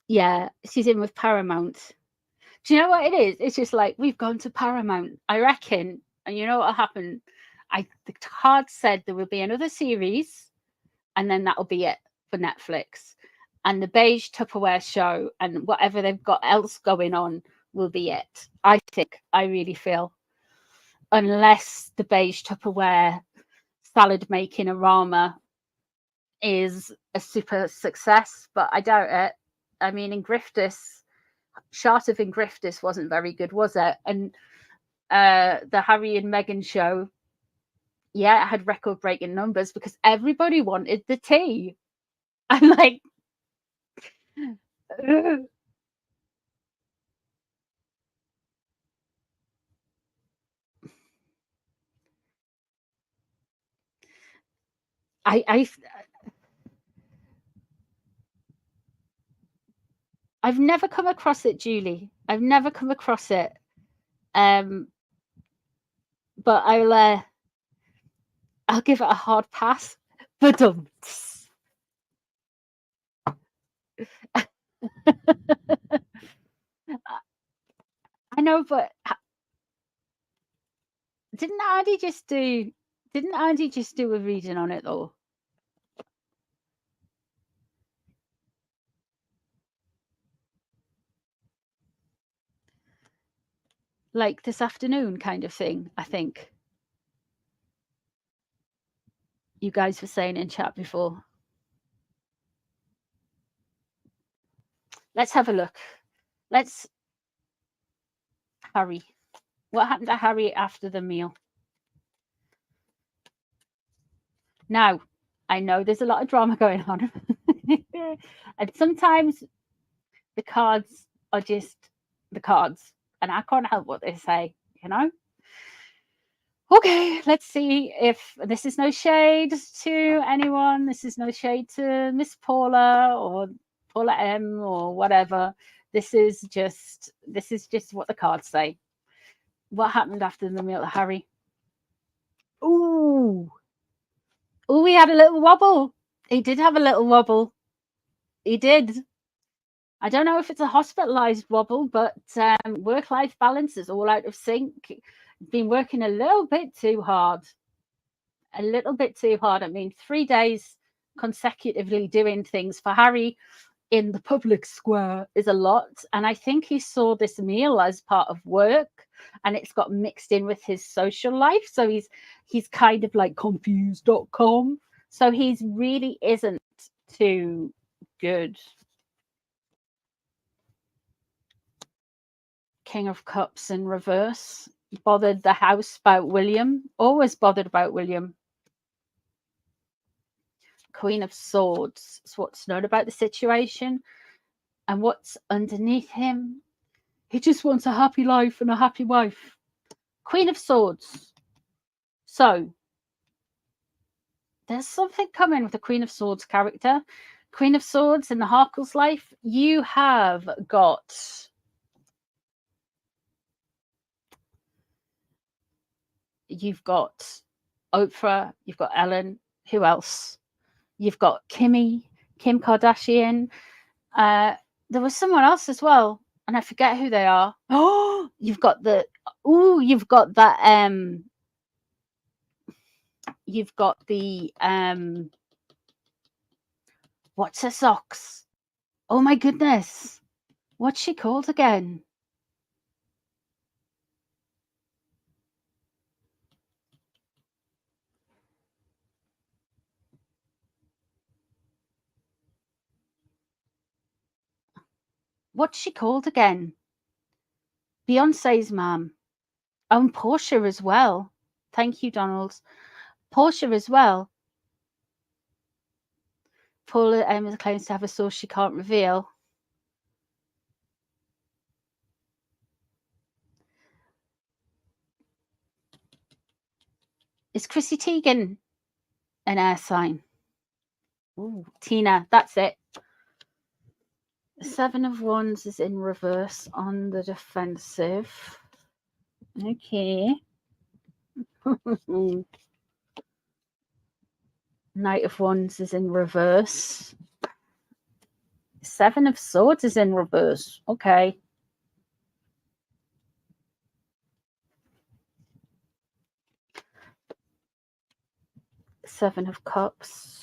Yeah, she's in with Paramount. Do you know what it is? It's just like, we've gone to Paramount, I reckon. And you know what will happen? The card said there will be another series, and then that'll be it for Netflix. And the beige Tupperware show and whatever they've got else going on will be it. I really feel. Unless the beige Tupperware salad making arama is a super success, but I doubt it. I mean, in Griftis, Short of in Griftis wasn't very good, was it? And the Harry and Meghan show, yeah, it had record-breaking numbers because everybody wanted the tea. I'm like, ugh. I've never come across it, Julie. I've never come across it. But I'll give it a hard pass. But I know, but didn't Andy just do a reading on it though? Like this afternoon kind of thing, I think. You guys were saying in chat before. Let's have a look. Let's Harry. What happened to Harry after the meal? Now, I know there's a lot of drama going on. And sometimes the cards are just the cards. And I can't help what they say, you know? Okay, let's see if this is no shade to anyone. This is no shade to Miss Paula or Paula M or whatever. This is just what the cards say. What happened after the meal, Harry? Ooh, he had a little wobble. He did have a little wobble. He did. I don't know if it's a hospitalized wobble, but work-life balance is all out of sync. Been working a little bit too hard. I mean, 3 days consecutively doing things for Harry in the public square is a lot. And I think he saw this meal as part of work and it's got mixed in with his social life. So he's kind of like confused.com. So he's really isn't too good. King of Cups in reverse. Bothered the house about William. Always bothered about William. Queen of Swords. It's what's known about the situation. And what's underneath him? He just wants a happy life and a happy wife. Queen of Swords. So, there's something coming with the Queen of Swords character. Queen of Swords in the Harkle's life, you have got Oprah, you've got Ellen, who else? You've got Kim Kardashian. There was someone else as well, and I forget who they are. Oh, you've got that. You've got the what's her socks? Oh my goodness, what's she called again? What's she called again? Beyonce's mum. Oh, and Portia as well. Thank you, Donald. Portia as well. Paula claims to have a source she can't reveal. Is Chrissy Teigen an air sign? Ooh, Tina, that's it. 7 of Wands is in reverse on the defensive. Okay. Knight of Wands is in reverse. 7 of Swords is in reverse. Okay. Seven of Cups.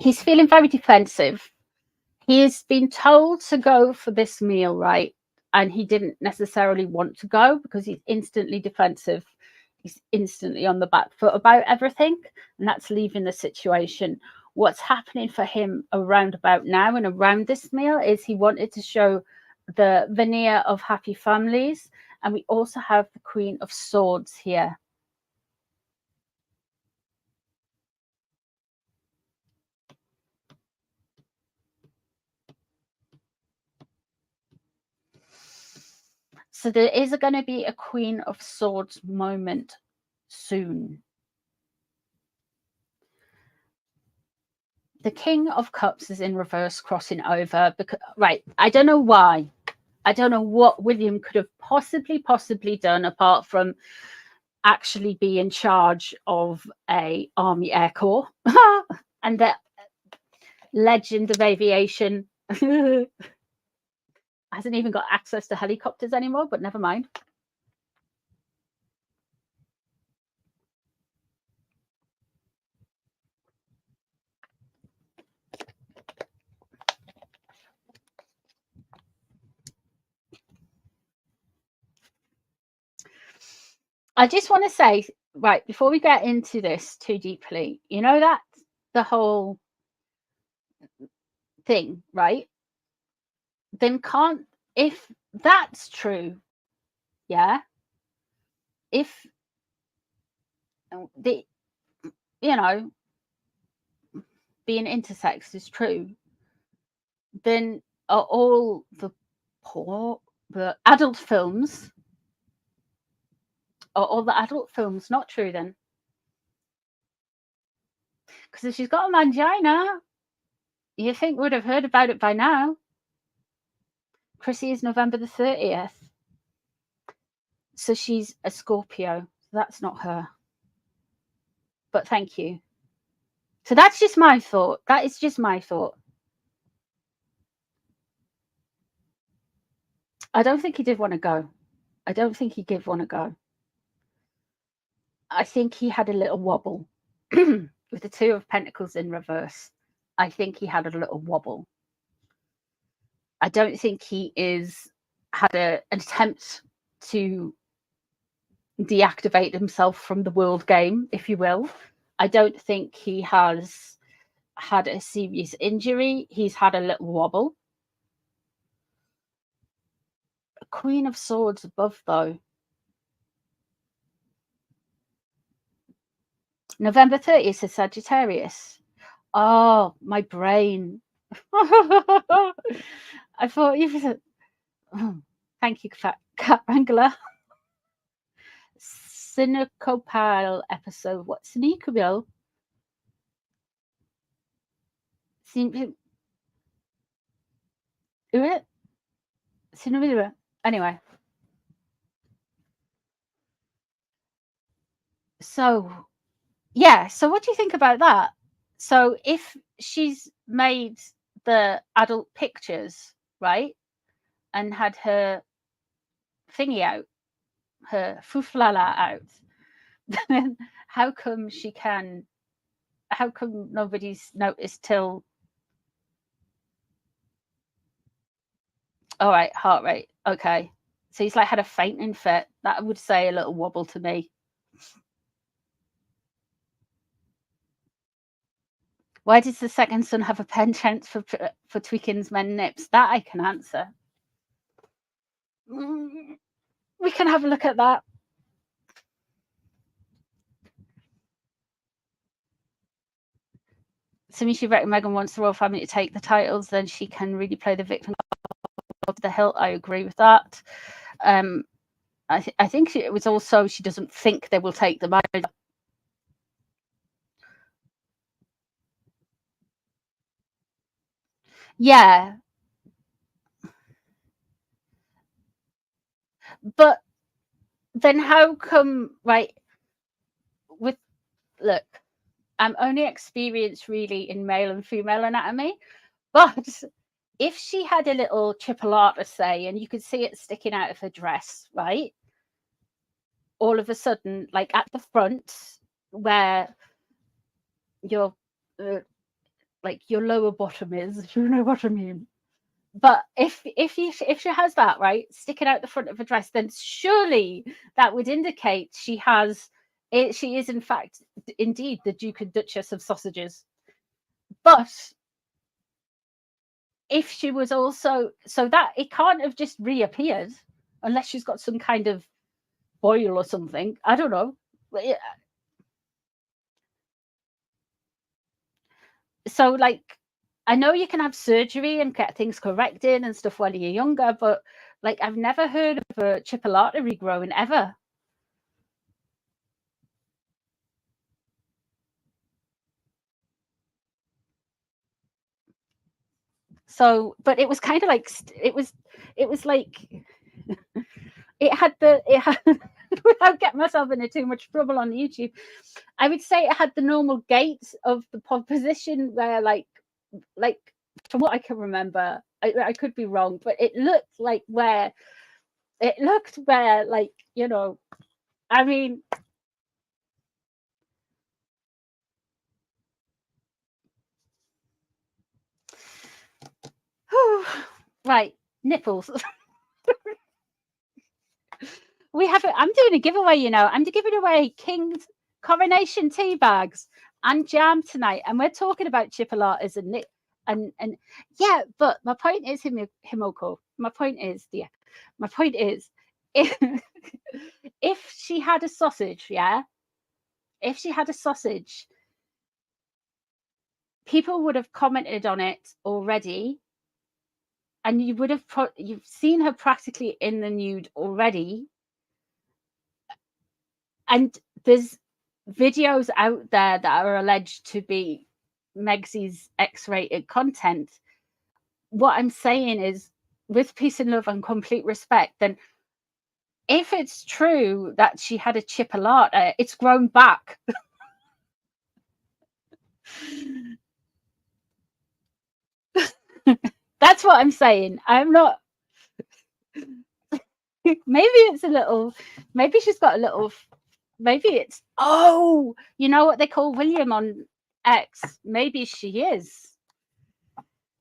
He's feeling very defensive. He has been told to go for this meal, right? And he didn't necessarily want to go because he's instantly defensive. He's instantly on the back foot about everything, and that's leaving the situation. What's happening for him around about now and around this meal is he wanted to show the veneer of happy families. And we also have the Queen of Swords here. So there is going to be a Queen of Swords moment soon. The King of Cups is in reverse, crossing over. Because, right, I don't know why. I don't know what William could have possibly done apart from actually be in charge of a Army Air Corps and the legend of aviation. Hasn't even got access to helicopters anymore, but never mind. I just want to say, right, before we get into this too deeply, you know that the whole thing, right? Then if that's true, yeah, if the, being intersex is true, then are all the adult films, are all the adult films not true then? Because if she's got a mangina, you think would have heard about it by now. Chrissy is November the 30th. So she's a Scorpio. That's not her. But thank you. So that's just my thought. That is just my thought. I don't think he did want to go. I don't think he did want to go. I think he had a little wobble with the 2 of Pentacles in reverse. I think he had a little wobble. I don't think he had an attempt to deactivate himself from the world game, if you will. I don't think he has had a serious injury. He's had a little wobble. A Queen of Swords above, though. November 30th is Sagittarius. Oh, my brain. I thought you was thank you, Cat Wrangler. Synecopal episode. What? Synecopal? Anyway. So, yeah. So what do you think about that? So if she's made the adult pictures, right, and had her thingy out, her fuflala out, then how come nobody's noticed till... All right, heart rate. Okay. So he's like had a fainting fit. That would say a little wobble to me. Why does the second son have a penchant for tweaking men's nips? That I can answer. We can have a look at that. Assuming she reckon Meghan wants the royal family to take the titles, then she can really play the victim of the hilt. I agree with that. I think it was also she doesn't think they will take them either. Yeah. But then how come, right, look, I'm only experienced really in male and female anatomy, but if she had a little chipolata, say, and you could see it sticking out of her dress, right, all of a sudden, like at the front where your like your lower bottom is, if you know what I mean. But if she has that, right, sticking out the front of her dress, then surely that would indicate she is in fact indeed the Duke and Duchess of Sausages. But if she was also, so that it can't have just reappeared unless she's got some kind of boil or something. I don't know. So like, I know you can have surgery and get things corrected and stuff when you're younger, but like I've never heard of a chipolata regrowing ever. So, but it was kind of like it was like it had without getting myself into too much trouble on YouTube, I would say it had the normal gait of the position where like from what I can remember, I could be wrong, but it looked where like, you know, I mean, right, nipples. We have it. I'm doing a giveaway, you know. I'm giving away King's coronation tea bags and jam tonight, and we're talking about chipolatas and yeah. But my point is, Himoko. My point is, if she had a sausage, yeah, if she had a sausage, people would have commented on it already, and you would have you've seen her practically in the nude already. And there's videos out there that are alleged to be Megsy's X-rated content. What I'm saying is, with peace and love and complete respect, then if it's true that she had a chipolata, it's grown back. That's what I'm saying. I'm not. Maybe it's a little. Maybe she's got a little. Maybe it's. Oh, you know what they call William on X? Maybe she is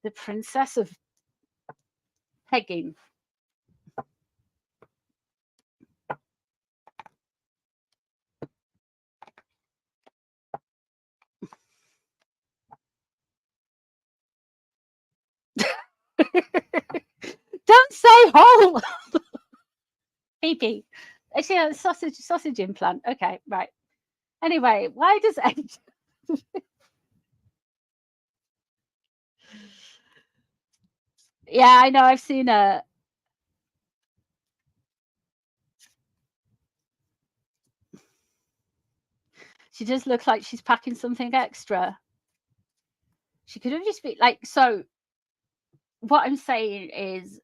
the princess of pegging. Don't say hole. Pee. Actually, a sausage implant. Okay, right. Anyway, why does yeah, I know. I've seen a. She does look like she's packing something extra. She could have just been like, so what I'm saying is,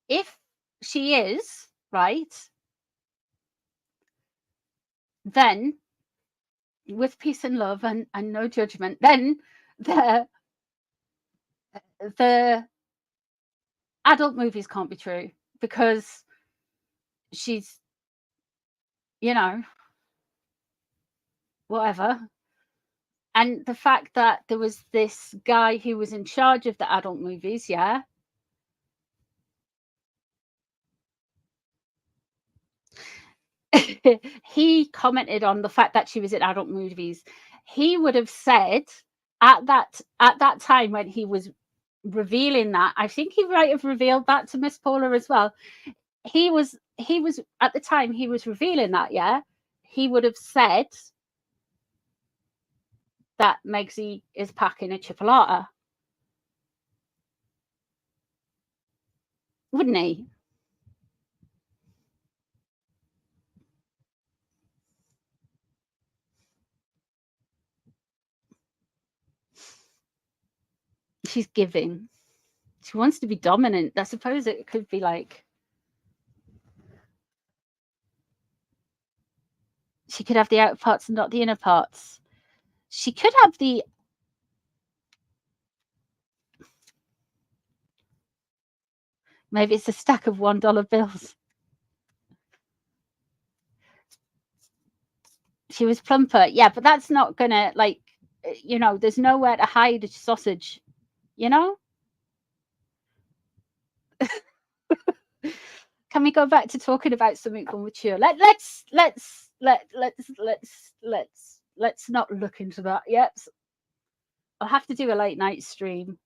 if she is, right, then with peace and love and no judgment, then the adult movies can't be true, because she's, you know, whatever. And the fact that there was this guy who was in charge of the adult movies, yeah, he commented on the fact that she was in adult movies. He would have said at that time when he was revealing that, I think he might have revealed that to Miss Paula as well. He was at the time he was revealing that, yeah, he would have said that Megsy is packing a chipolata, wouldn't he? She's giving. She wants to be dominant. I suppose it could be like, she could have the outer parts and not the inner parts. She could have the, maybe it's a stack of $1 bills. She was plumper, yeah, but that's not gonna, like, you know, there's nowhere to hide a sausage, you know. Can we go back to talking about something more mature? Let's not look into that yet. I'll have to do a late night stream.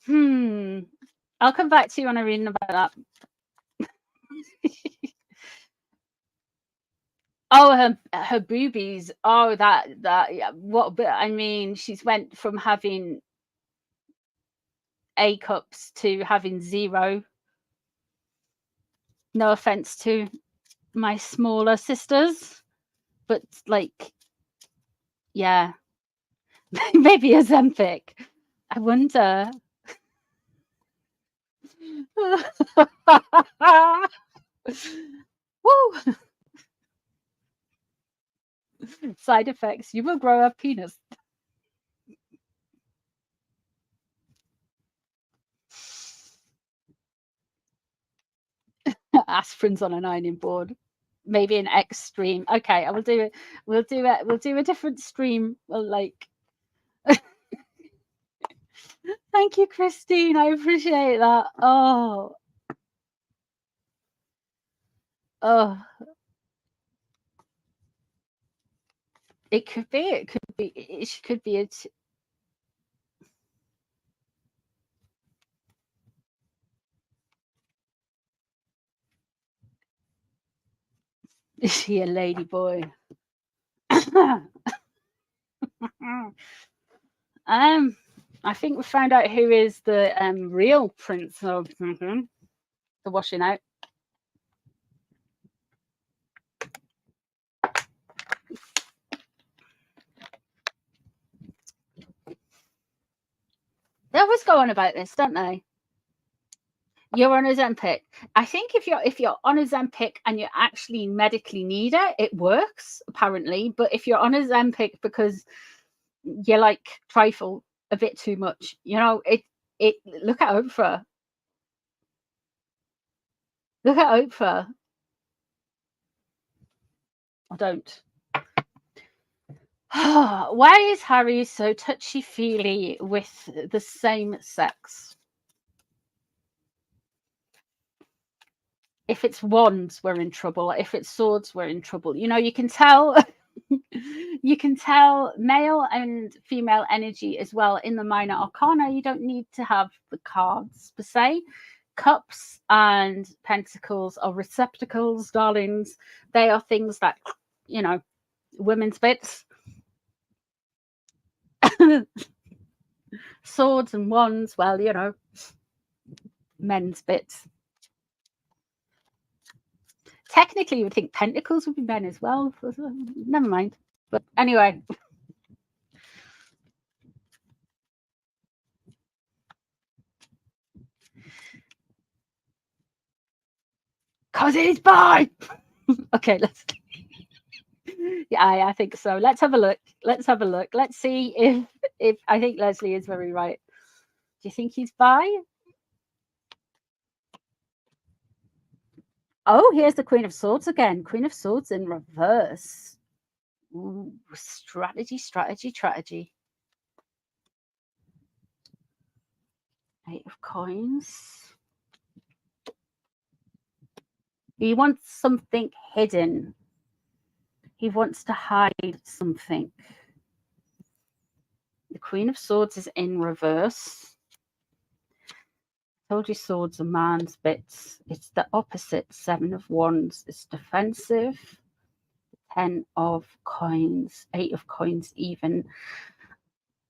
I'll come back to you when I'm reading about that. Oh, her boobies. Oh, that yeah. What? But I mean, she's went from having A cups to having 0. No offense to my smaller sisters, but like, yeah, maybe Ozempic. I wonder. Woo! Side effects. You will grow a penis. Aspirin's on an ironing board. Maybe an extreme. Okay, I will do it. We'll do it. We'll do a different stream. We'll like. Thank you, Christine. I appreciate that. Oh. It could be. It could be. It could be. Is she a lady boy? I think we found out who is the real prince of the washing out. They always go on about this, don't they? You're on Ozempic. I think if you're on Ozempic and you actually medically need it, it works apparently. But if you're on Ozempic because you like trifle a bit too much, you know, it look at Oprah. Look at Oprah. I don't. Why is Harry so touchy-feely with the same sex? If it's wands, we're in trouble. If it's swords, we're in trouble. You know, you can tell you can tell male and female energy as well in the minor arcana. You don't need to have the cards per se. Cups and pentacles are receptacles, darlings. They are things that, you know, women's bits. Swords and wands, well, you know, men's bits. technically you would think pentacles would be men as well. Never mind. But anyway. Cause it's bi. Okay, let's. Yeah, I think so. Let's have a look. Let's have a look. Let's see if I think Leslie is very right. Do you think he's bi? Oh, here's the Queen of Swords again. Queen of Swords in reverse. Ooh, strategy, strategy, strategy. 8 of Coins. He wants something hidden. He wants to hide something. The Queen of Swords is in reverse. Told you swords are man's bits. It's the opposite. 7 of Wands. It's defensive. 10 of Coins. 8 of Coins even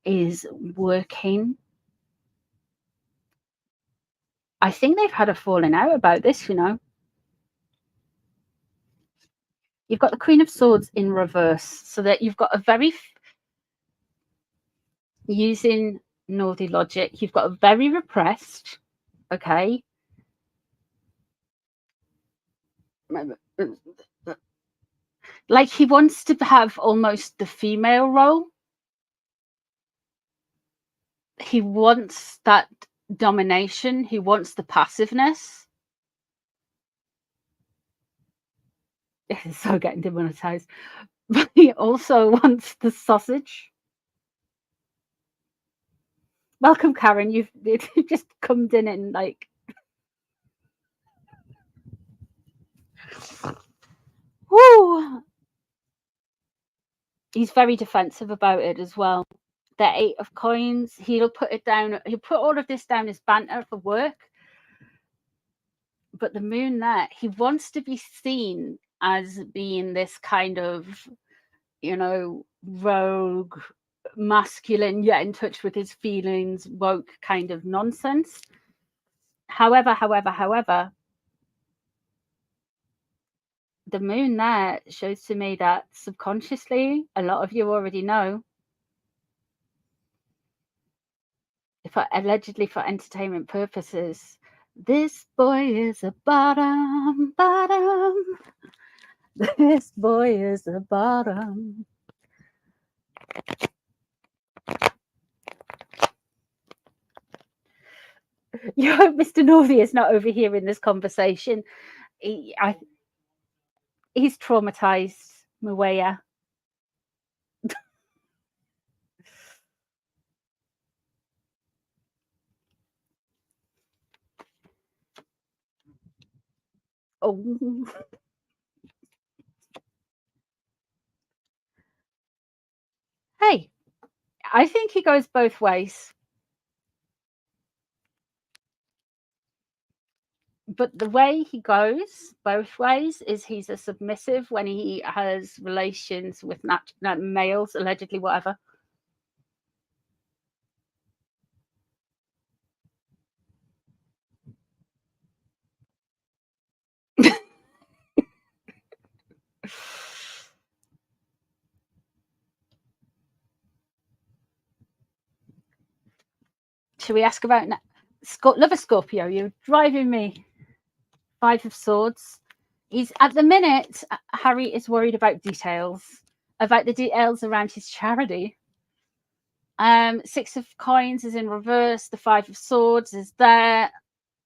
is working. I think they've had a falling out about this, you know. You've got the Queen of Swords in reverse, so that you've got a very, using Northy logic, you've got a very repressed, okay, like he wants to have almost the female role. He wants that domination. He wants the passiveness. It's so getting demonetized. But he also wants the sausage. Welcome, Karen. You've just come in and like. Woo! He's very defensive about it as well. The 8 of Coins, he'll put it down. He'll put all of this down as banter for work. But the Moon there, he wants to be seen as being this kind of, you know, rogue, masculine, yet in touch with his feelings, woke kind of nonsense. However, the Moon there shows to me that subconsciously, a lot of you already know, allegedly for entertainment purposes, this boy is a bottom. This boy is a bottom. You hope Mr. Northey is not overhearing this conversation. He's traumatized, Mwaya. Oh. Hey, I think he goes both ways. But the way he goes both ways is he's a submissive when he has relations with males, allegedly, whatever. Should we ask about love a Scorpio? You're driving me. 5 of Swords. He's at the minute. Harry is worried about the details around his charity. 6 of Coins is in reverse. The 5 of Swords is there.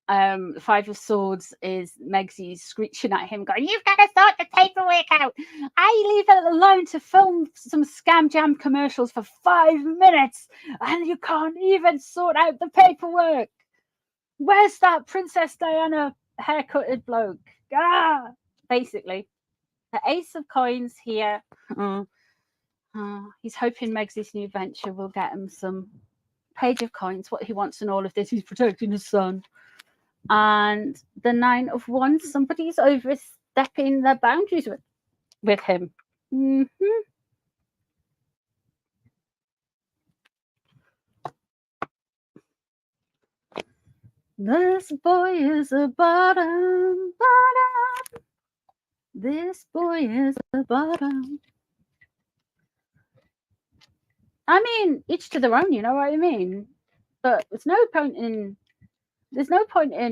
The 5 of Swords is Megsy's screeching at him, going, "You've got to sort the paperwork out. I leave it alone to film some scam jam commercials for 5 minutes, and you can't even sort out the paperwork. Where's that Princess Diana haircutted bloke?" Basically, the Ace of Coins here. He's hoping Megsy's new venture will get him some Page of Coins. What he wants in all of this, he's protecting his son. And the 9 of Wands, somebody's overstepping their boundaries with him. This boy is a bottom. This boy is the bottom. I mean, each to their own, you know what I mean? But there's no point in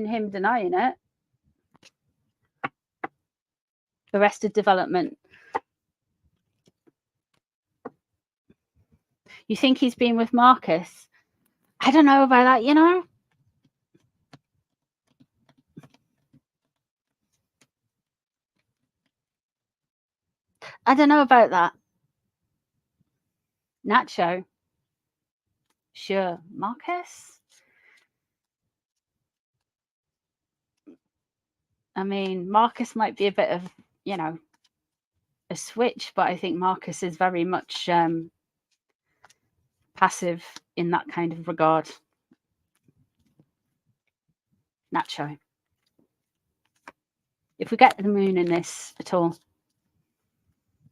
him denying it. Arrested development. You think he's been with Marcus? I don't know about that, you know? I don't know about that. Nacho. Sure. Marcus? I mean, Marcus might be a bit of, you know, a switch, but I think Marcus is very much passive in that kind of regard. Nacho. If we get the moon in this at all,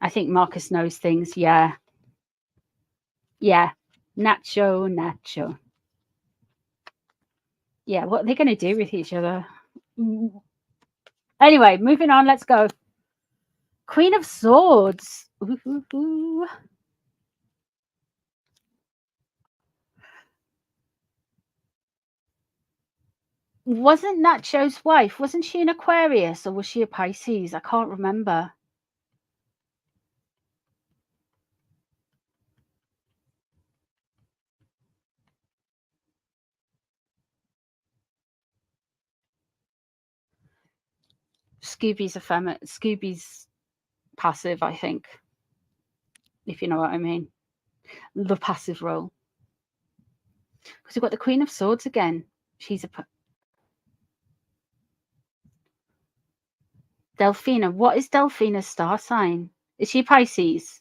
I think Marcus knows things. Yeah. Yeah. Nacho. Yeah, what are they going to do with each other? Anyway, moving on. Let's go. Queen of Swords. Ooh. Wasn't Nacho's wife, wasn't she an Aquarius or was she a Pisces? I can't remember. Scooby's passive, I think, if you know what I mean. The passive role. Because we've got the Queen of Swords again. She's a Delphina. What is Delphina's star sign? Is she Pisces?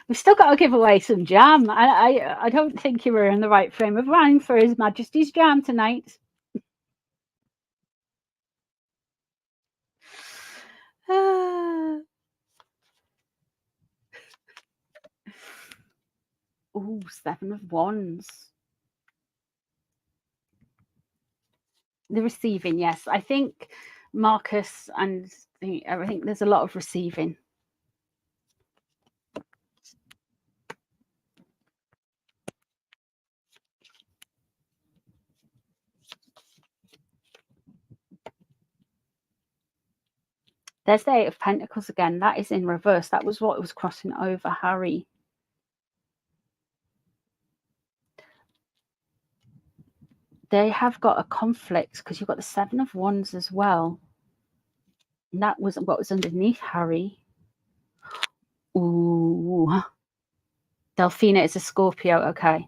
We've still got to give away some jam. I don't think you were in the right frame of mind for His Majesty's jam tonight. Ooh, 7 of Wands. The receiving, yes. I think Marcus and I think there's a lot of receiving. There's the 8 of Pentacles again. That is in reverse. That was what was crossing over Harry. They have got a conflict because you've got the 7 of Wands as well. And that was what was underneath Harry. Ooh. Delphina is a Scorpio. Okay.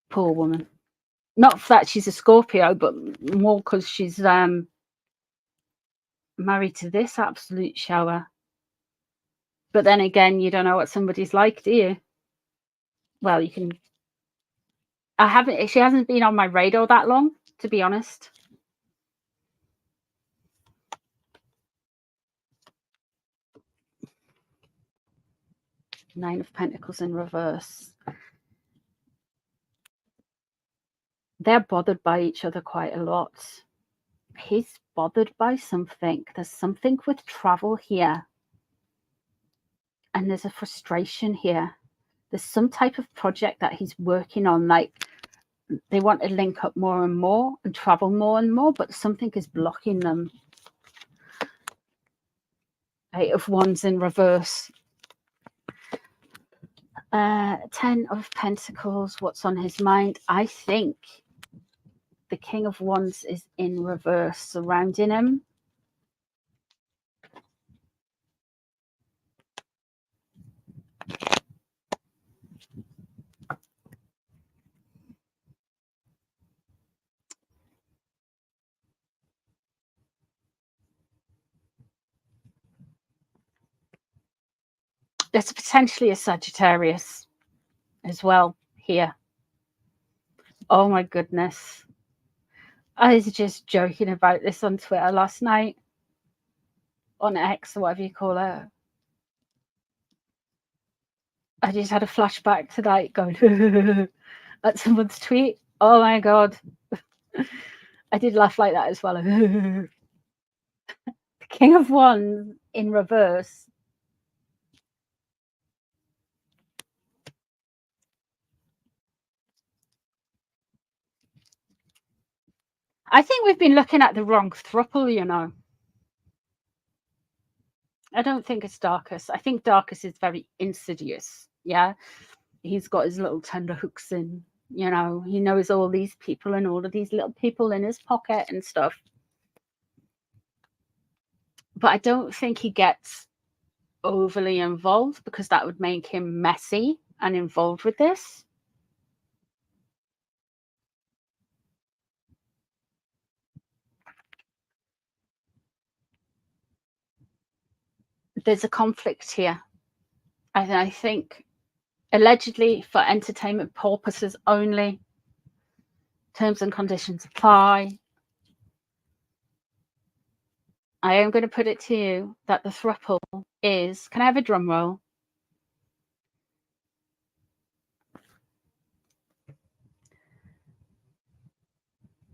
Poor woman. Not that she's a Scorpio, but more because she's married to this absolute shower. But then again, you don't know what somebody's like, do you? Well, you can. She hasn't been on my radar that long, to be honest. Nine of Pentacles in reverse. They're bothered by each other quite a lot. He's bothered by something. There's something with travel here. And there's a frustration here. There's some type of project that he's working on. Like they want to link up more and more and travel more and more, but something is blocking them. 8 of Wands in reverse. 10 of Pentacles. What's on his mind? I think the King of Wands is in reverse surrounding him. There's potentially a Sagittarius as well here. Oh my goodness. I was just joking about this on Twitter last night. On X, or whatever you call it. I just had a flashback to like going at someone's tweet. Oh my god. I did laugh like that as well. The King of Wands in reverse. I think we've been looking at the wrong thruple, you know. I don't think it's Darkus. I think Darkus is very insidious. Yeah. He's got his little tender hooks in, you know. He knows all these people and all of these little people in his pocket and stuff. But I don't think he gets overly involved because that would make him messy and involved with this. There's a conflict here. I think allegedly for entertainment purposes only. Terms and conditions apply. I am going to put it to you that the thruple is, can I have a drum roll?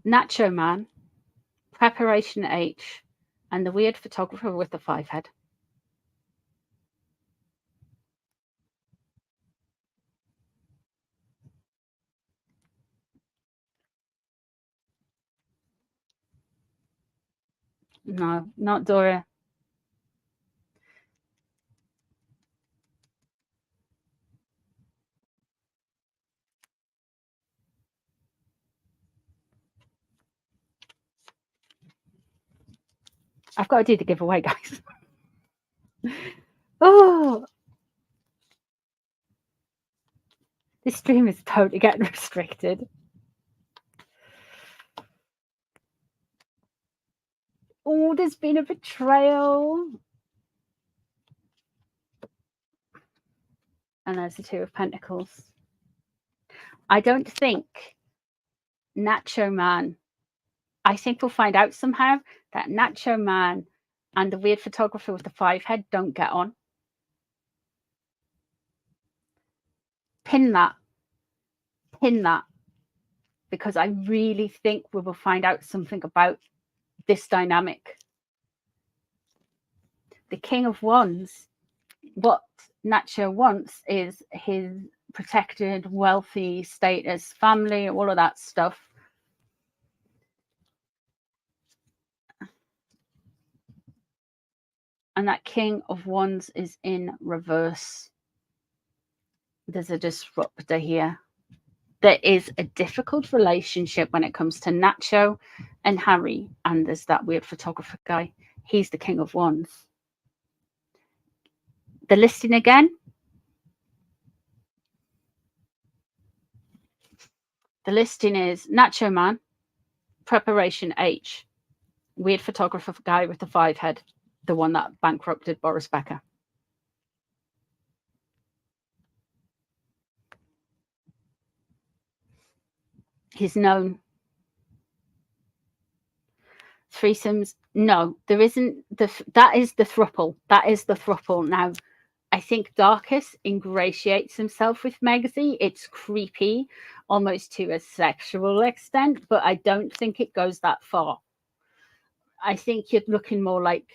Nacho Man, Preparation H, and the weird photographer with the 5 head. No, not Dora. I've got to do the giveaway, guys. Oh, this stream is totally getting restricted. Oh, there's been a betrayal. And there's the 2 of Pentacles. I don't think Nacho Man, I think we'll find out somehow that Nacho Man and the weird photographer with the 5 head don't get on. Pin that. Because I really think we will find out something about this dynamic. The King of Wands, what Nacho wants is his protected, wealthy status, family, all of that stuff. And that King of Wands is in reverse. There's a disruptor here. There is a difficult relationship when it comes to Nacho and Harry. And there's that weird photographer guy. He's the King of Wands. The listing again. The listing is Nacho Man, Preparation H, weird photographer guy with the 5 head, the one that bankrupted Boris Becker. He's known. Threesomes, no, there isn't. That is the thruple. That is the thruple. Now, I think Darkus ingratiates himself with Megsy. It's creepy, almost to a sexual extent, but I don't think it goes that far. I think you're looking more like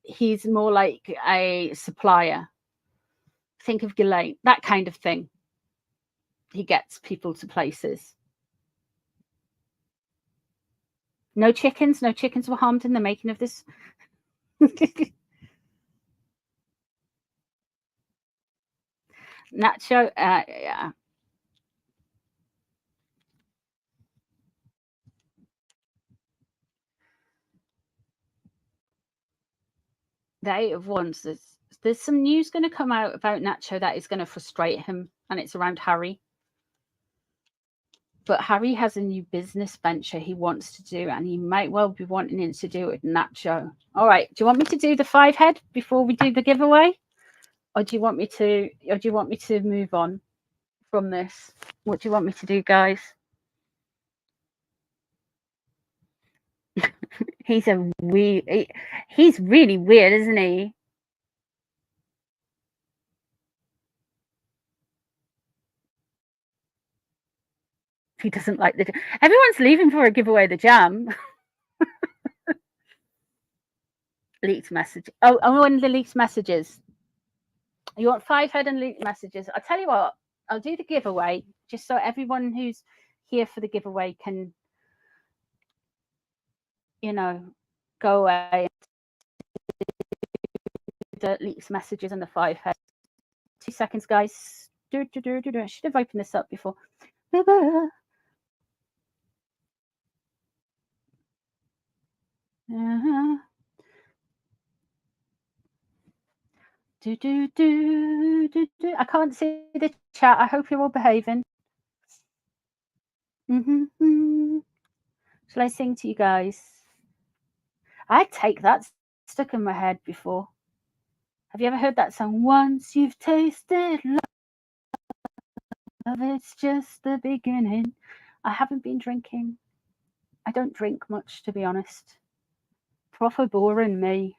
he's more like a supplier. Think of Ghislaine, that kind of thing. He gets people to places. No chickens were harmed in the making of this. Nacho, yeah. The 8 of Wands, there's some news going to come out about Nacho that is going to frustrate him, and it's around Harry. But Harry has a new business venture he wants to do, and he might well be wanting him to do it with Nacho. All right, do you want me to do the 5 head before we do the giveaway, or do you want me to move on? from this. What do you want me to do, guys? He's really weird, isn't he? He doesn't like the... Everyone's leaving for a giveaway the jam. Leaked message. Oh, one of the leaked messages. You want 5 hidden leaked messages? I'll tell you what, I'll do the giveaway just so everyone who's here for the giveaway can, you know, go away. The leaked messages and the 5 heads. 2 seconds, guys. I should have opened this up before. I can't see the chat. I hope you're all behaving. Shall I sing to you guys? I'd take that stuck in my head before. Have you ever heard that song? Once you've tasted love, it's just the beginning. I haven't been drinking. I don't drink much, to be honest. Proper boring me.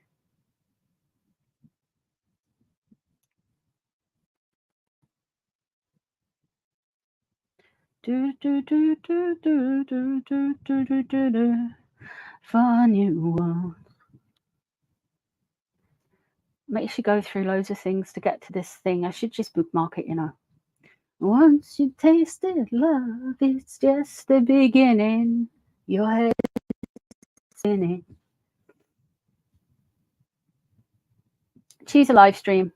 Funny one. Makes you go through loads of things to get to this thing. I should just bookmark it, you know. Once you tasted love, it's just the beginning. Your head's spinning. Choose a live stream.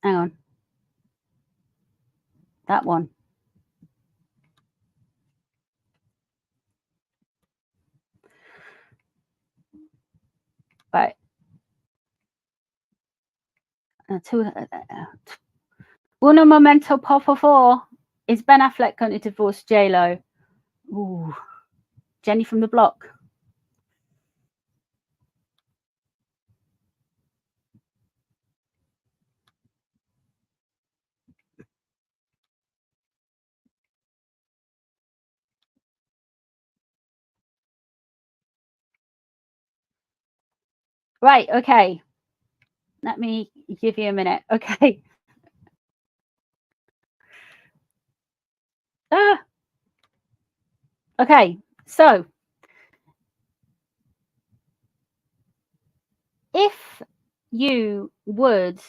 Hang on. That one. Right. Uno momento, por favor. Is Ben Affleck going to divorce J-Lo? Ooh. Jenny from the block. Right, okay. Let me give you a minute. Okay. Okay, so if you would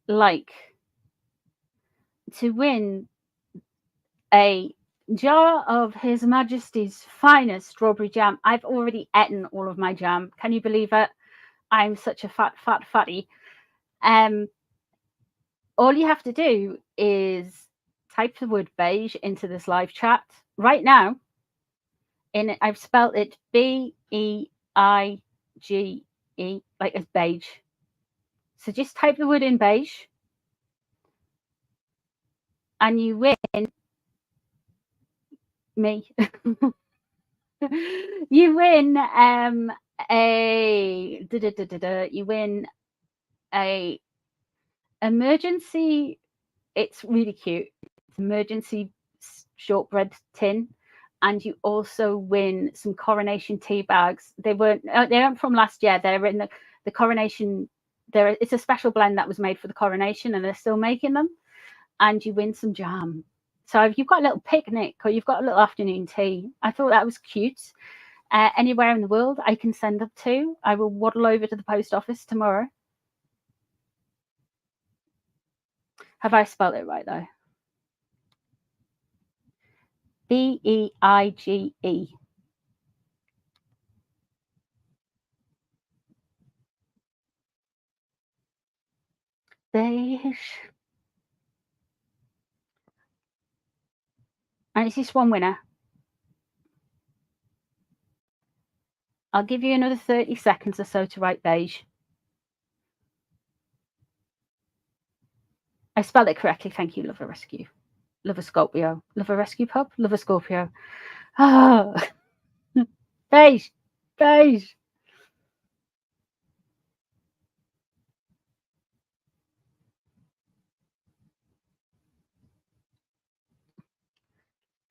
like to win a jar of His Majesty's finest strawberry jam, I've already eaten all of my jam. Can you believe it? I'm such a fatty. All you have to do is type the word beige into this live chat right now. I've spelled it BEIGE, like as beige. So just type the word in beige, and you win me. You win you win a emergency. It's really cute. It's emergency shortbread tin, and you also win some coronation tea bags. They aren't from last year. They're in the coronation. It's a special blend that was made for the coronation, and they're still making them. And you win some jam. So if you've got a little picnic or you've got a little afternoon tea, I thought that was cute. Anywhere in the world I can send up to. I will waddle over to the post office tomorrow. Have I spelled it right though? BEIGE. Beige. And it's just one winner. I'll give you another 30 seconds or so to write beige. I spelled it correctly. Thank you, Lover Rescue. Lover Scorpio. Lover Rescue Pub. Lover Scorpio. Oh. Beige. Beige.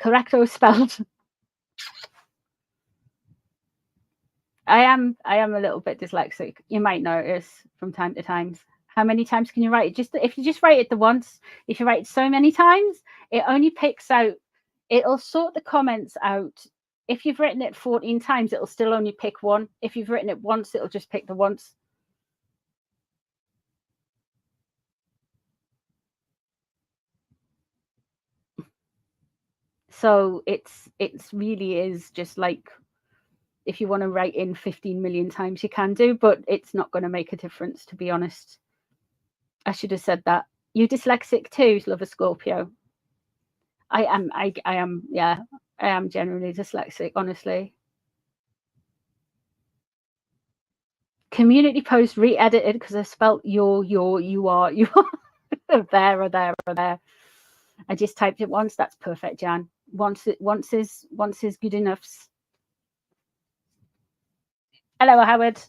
Correcto spelled. I am a little bit dyslexic. You might notice from time to time. How many times can you write it? Just if you just write it the once, if you write it so many times, it only picks out, it'll sort the comments out. If you've written it 14 times, it'll still only pick one. If you've written it once, it'll just pick the once. So it's really is just like, if you want to write in 15 million times, you can do, but it's not going to make a difference, to be honest. I should have said that. You dyslexic too, Lover Scorpio? I am, yeah. I am generally dyslexic, honestly. Community post re-edited because I spelt you are. there. I just typed it once. That's perfect, Jan. Once is good enough. Hello, Howard.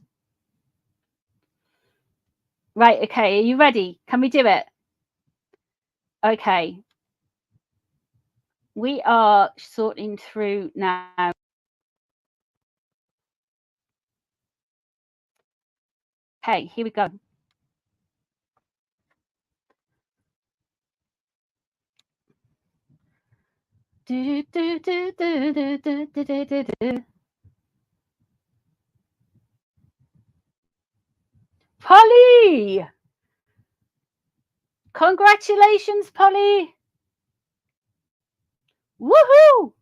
Right, okay. Are you ready? Can we do it? Okay. We are sorting through now. Okay, here we go. Polly! Congratulations, Polly! Woohoo!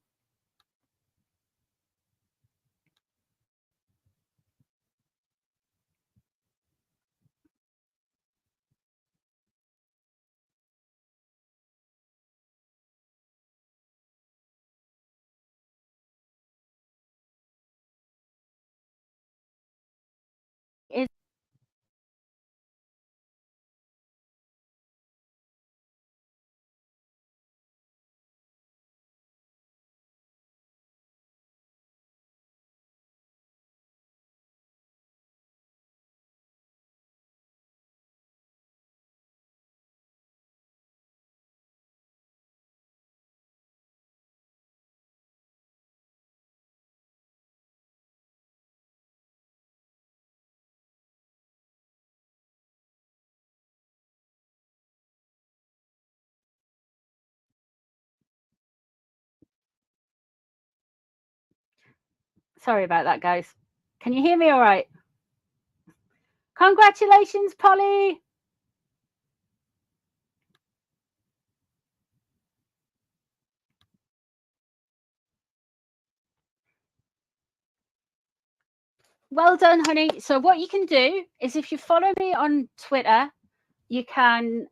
Sorry about that, guys. Can you hear me all right? Congratulations, Polly! Well done, honey. So what you can do is, if you follow me on Twitter, you can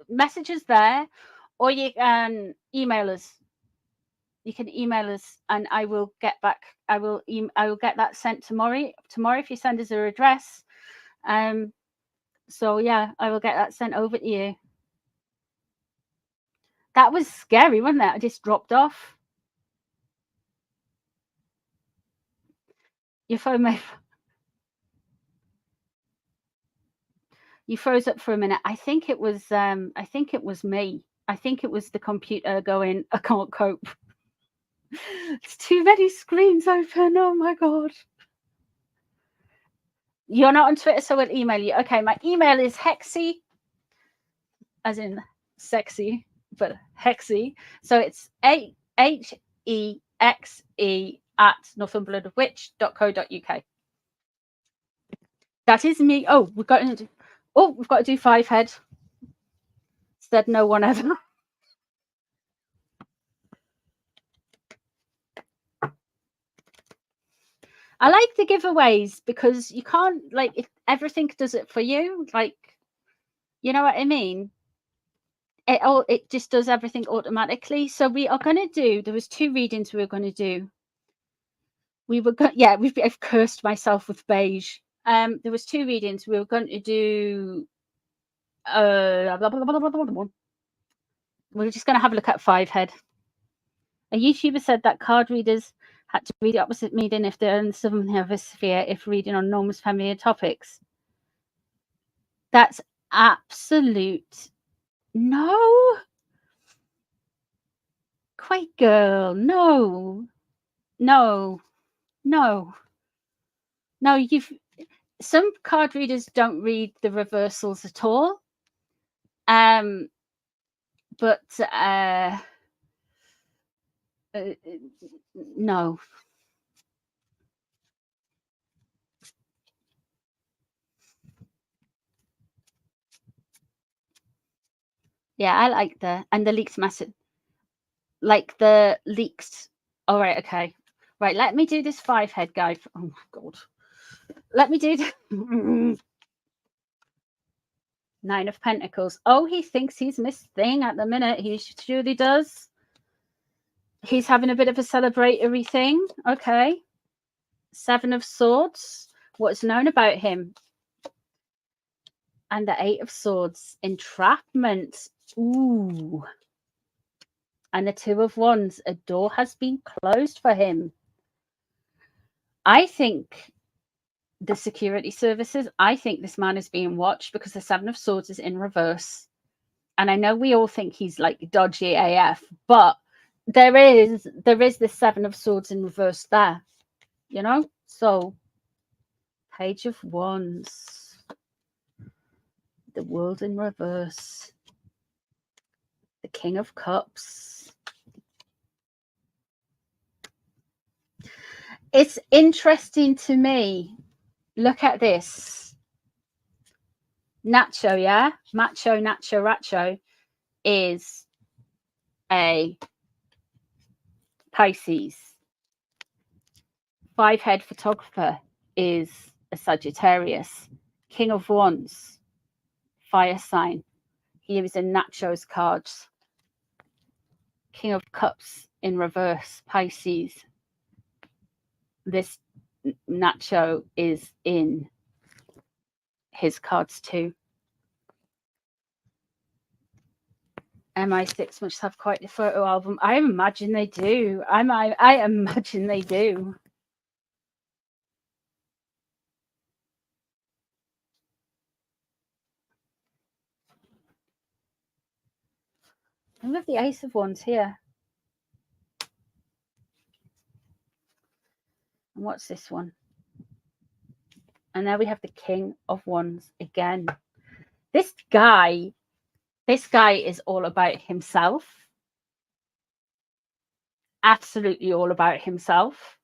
message us there, or you can email us. You can email us, and I will get back. I will get that sent tomorrow if you send us your address. So yeah, I will get that sent over to you. That was scary, wasn't it? I just dropped off. Your phone may... You froze up for a minute. I think it was me. I think it was the computer going, I can't cope. It's too many screens open. Oh my God. You're not on Twitter, so we'll email you. Okay, my email is hexe, as in sexy, but hexe. So it's HEXE at Northumberlandwitch.co.uk. That is me. Oh, we've got to do 5 head. Said no one ever. I like the giveaways because you can't, like, if everything does it for you, like, you know what I mean? It just does everything automatically. So we are going to do, there was 2 readings we were going to do. I've cursed myself with beige. There was 2 readings we were going to do. We're just going to have a look at 5 head. A YouTuber said that card readers had to read the opposite meaning if they're in the Southern Hemisphere if reading on enormous familiar topics. That's absolute no. Quite girl. No. Some card readers don't read the reversals at all. But no. Yeah, I like the leaks massive. Like the leaks. All right, okay. Right, let me do this 5-head guy. Oh my god. Let me do the 9 of Pentacles. Oh, he thinks he's Miss Thing at the minute. He surely does. He's having a bit of a celebratory thing. Okay. 7 of Swords. What's known about him? And the 8 of Swords. Entrapment. Ooh. And the 2 of Wands. A door has been closed for him. I think the security services, I think this man is being watched because the 7 of Swords is in reverse. And I know we all think he's like dodgy AF, but there is the 7 of Swords in reverse there, you know? So, Page of Wands, the World in reverse, the King of Cups. It's interesting to me. Look at this. Nacho, yeah? Macho, Nacho, Racho is a Pisces. 5-head photographer is a Sagittarius. King of Wands, fire sign. He was in Nacho's cards. King of Cups in reverse, Pisces. This Nacho is in his cards too. MI6 must have quite a photo album. I imagine they do. I imagine they do. I love the Ace of Wands here. And what's this one? And now we have the King of Wands again. This guy is all about himself. Absolutely all about himself.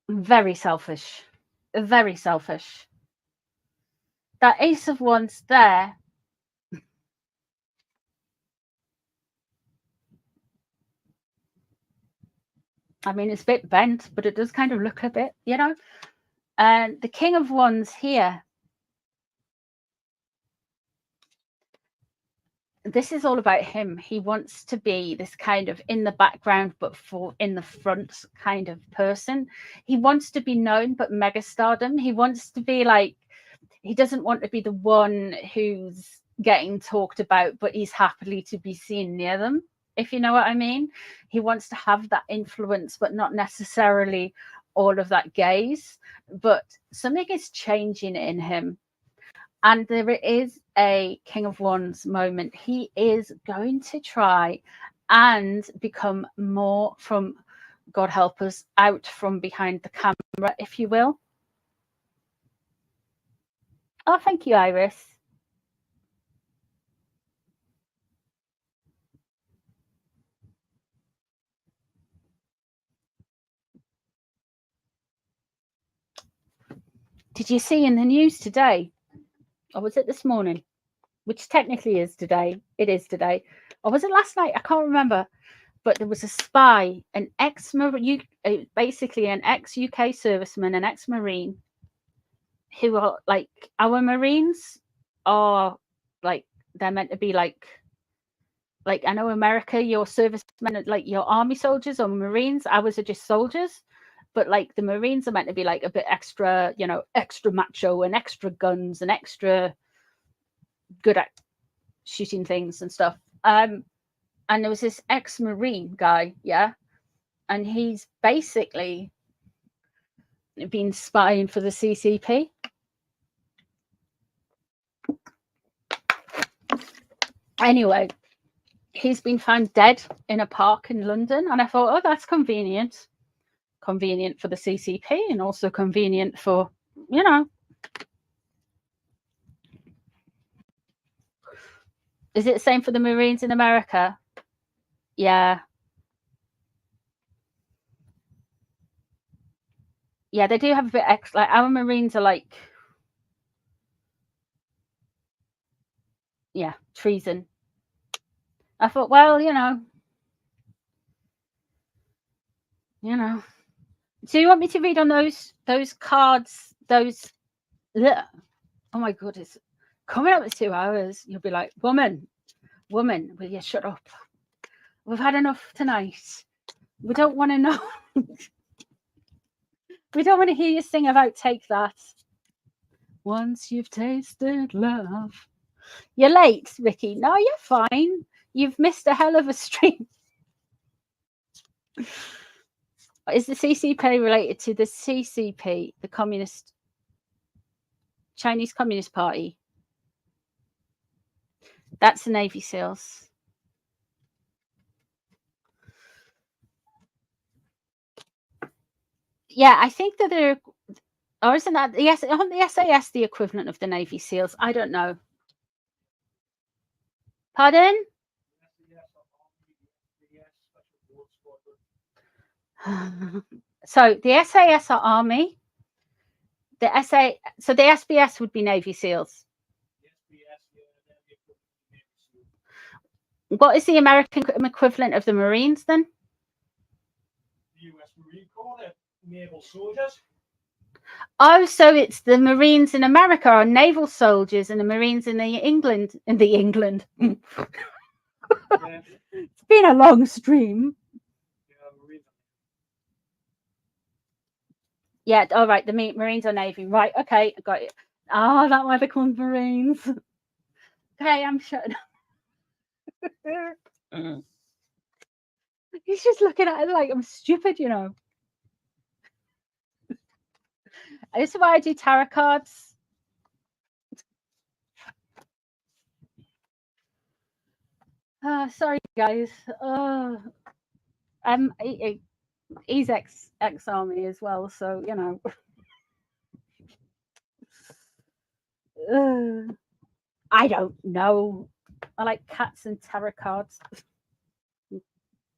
Very selfish. Very selfish. That Ace of Wands there. I mean, it's a bit bent, but it does kind of look a bit, you know. And the King of Wands here. This is all about him. He wants to be this kind of in the background, but in the front kind of person. He wants to be known, but mega stardom. He wants to be like, he doesn't want to be the one who's getting talked about, but he's happily to be seen near them, if you know what I mean. He wants to have that influence, but not necessarily all of that gaze. But something is changing in him. And there is a King of Wands moment. He is going to try and become more from, God help us, out from behind the camera, if you will. Oh, thank you, Iris. Did you see in the news today? Or was it this morning? Which technically is today. It is today. Or was it last night? I can't remember. But there was a spy, basically an ex-UK serviceman, an ex-Marine, who are like, our Marines are like, they're meant to be like I know America, your servicemen, like your army soldiers or Marines, ours are just soldiers. But like the Marines are meant to be like a bit extra, you know, extra macho and extra guns and extra good at shooting things and stuff. And there was this ex-Marine guy, yeah, and he's basically been spying for the CCP. Anyway, he's been found dead in a park in London, and I thought, oh, that's convenient. Convenient for the CCP and also convenient for, you know. Is it the same for the Marines in America? Yeah. Yeah, they do have a bit extra. Like our Marines are like, yeah, treason. I thought, well, you know. Do you want me to read on those cards? Those. Ugh. Oh my God, it's coming up to 2 hours. You'll be like, woman, will you shut up? We've had enough tonight. We don't want to know. We don't want to hear you sing about Take That. Once you've tasted love. You're late, Ricky. No, you're fine. You've missed a hell of a stream. Is the CCP related to the CCP, the Chinese Communist Party? That's the Navy SEALs. Yeah, I think that they're, or isn't that the SAS the equivalent of the Navy SEALs? I don't know. Pardon? So the SAS are Army. So the SBS would be Navy SEALs. What is the American equivalent of the Marines then? The US Marine Corps, naval soldiers. Oh, so it's the Marines in America are naval soldiers, and the Marines in England. Yeah. It's been a long stream. Yeah, all right. The Marines are Navy, right? Okay, I got it. Oh, that why they're called Marines. Okay, I'm shutting up. He's just looking at it like I'm stupid, you know. This is why I do tarot cards. Sorry, guys. He's ex-army as well, so you know. I don't know. I like cats and tarot cards.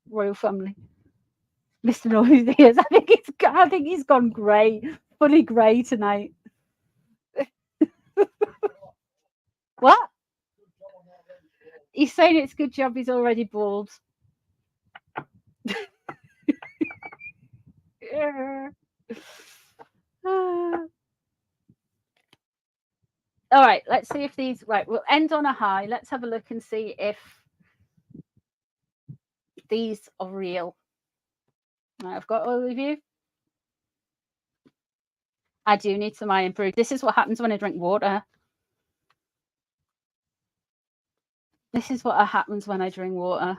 Royal family. Mr. Noisy is. I think he's gone grey, fully grey tonight. What? He's saying it's a good job he's already bald. Yeah. All right, let's see if these, right, we'll end on a high. Let's have a look and see if these are real. Right, I've got all of you. I do need some iron brew. This is what happens when I drink water. This is what happens when I drink water.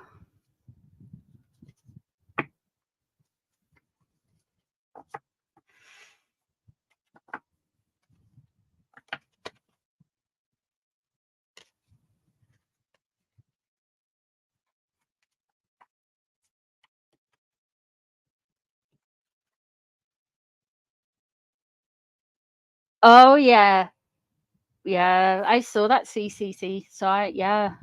Oh, yeah. Yeah, I saw that CCC site, yeah.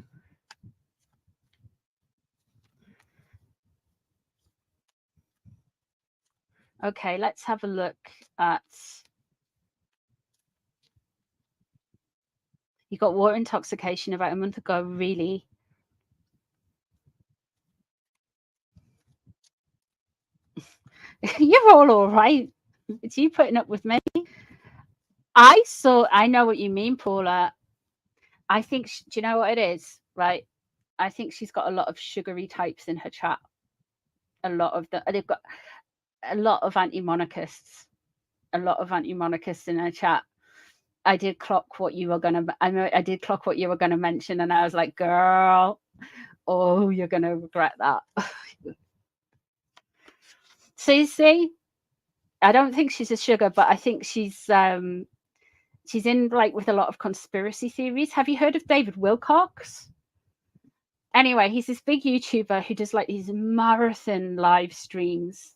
Okay, let's have a look at... You got water intoxication about a month ago, really? You're all right. It's you putting up with me. I know what you mean, Paula. I think, do you know what it is, right? I think she's got a lot of sugary types in her chat. They've got a lot of anti-monarchists. In her chat. I did clock what you were gonna mention, and I was like, girl, oh, you're gonna regret that. See, I don't think she's a sugar, but I think she's in like with a lot of conspiracy theories. Have you heard of David Wilcox? Anyway, he's this big YouTuber who does like these marathon live streams.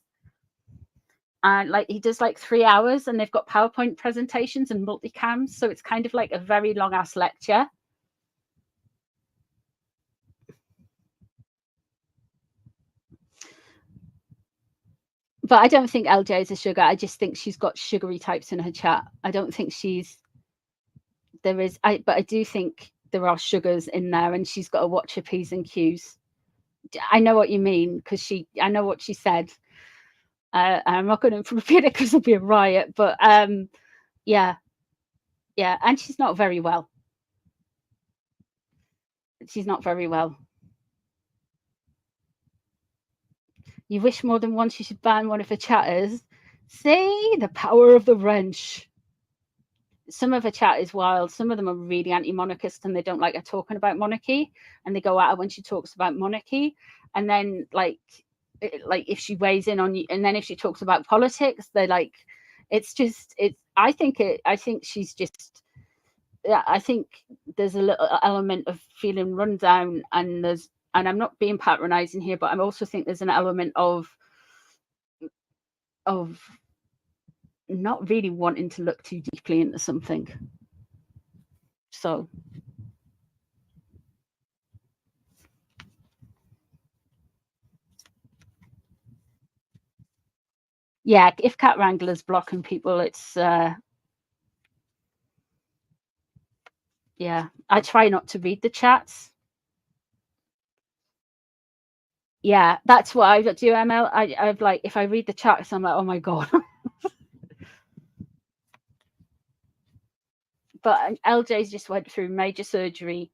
And like he does like 3 hours, and they've got PowerPoint presentations and multicams. So it's kind of like a very long ass lecture. But I don't think LJ is a sugar. I just think she's got sugary types in her chat. I don't think but I do think there are sugars in there, and she's got to watch her P's and Q's. I know what you mean, because I know what she said. I'm not going to repeat it because there'll be a riot, but yeah, and she's not very well. She's not very well. You wish more than once you should ban one of her chatters. See, the power of the wrench. Some of her chat is wild. Some of them are really anti-monarchist, and they don't like her talking about monarchy, and they go at her when she talks about monarchy. And then like if she weighs in on you, and then if she talks about politics, they're like, I think she's just, yeah, I think there's a little element of feeling run down, and I'm not being patronizing here, but I also think there's an element of not really wanting to look too deeply into something. So yeah, if Cat Wrangler's blocking people, it's yeah, I try not to read the chats. Yeah, that's what I do, ML. I've like, if I read the chats, I'm like, oh my god. But LJ's just went through major surgery,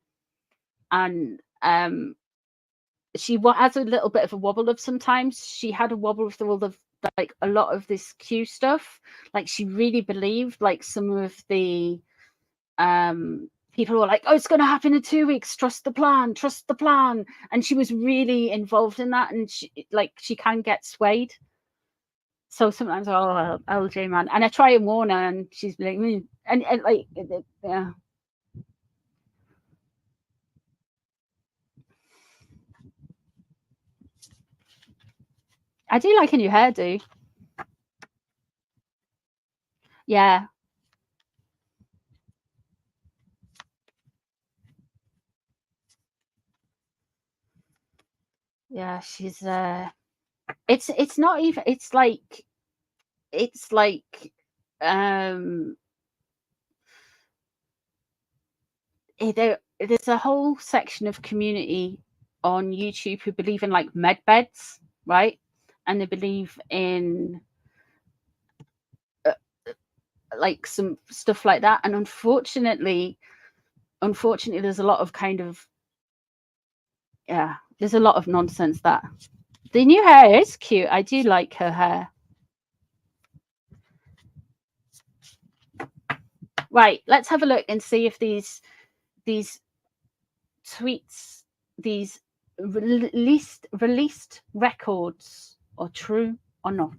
and she has a little bit of a wobble of sometimes. She had a wobble with all the like a lot of this Q stuff. Like she really believed like some of the people were like, oh, it's going to happen in 2 weeks, trust the plan, and she was really involved in that, and she can get swayed. So sometimes, oh, LJ man, and I try and warn her, and she's like, and like, yeah. I do like a new hairdo. Yeah. Yeah, she's it's not even, it's like there's a whole section of community on YouTube who believe in like med beds, right? And they believe in like some stuff like that. And unfortunately, there's a lot of there's a lot of nonsense. That the new hair is cute. I do like her hair. Right, let's have a look and see if these tweets, these released records are true or not.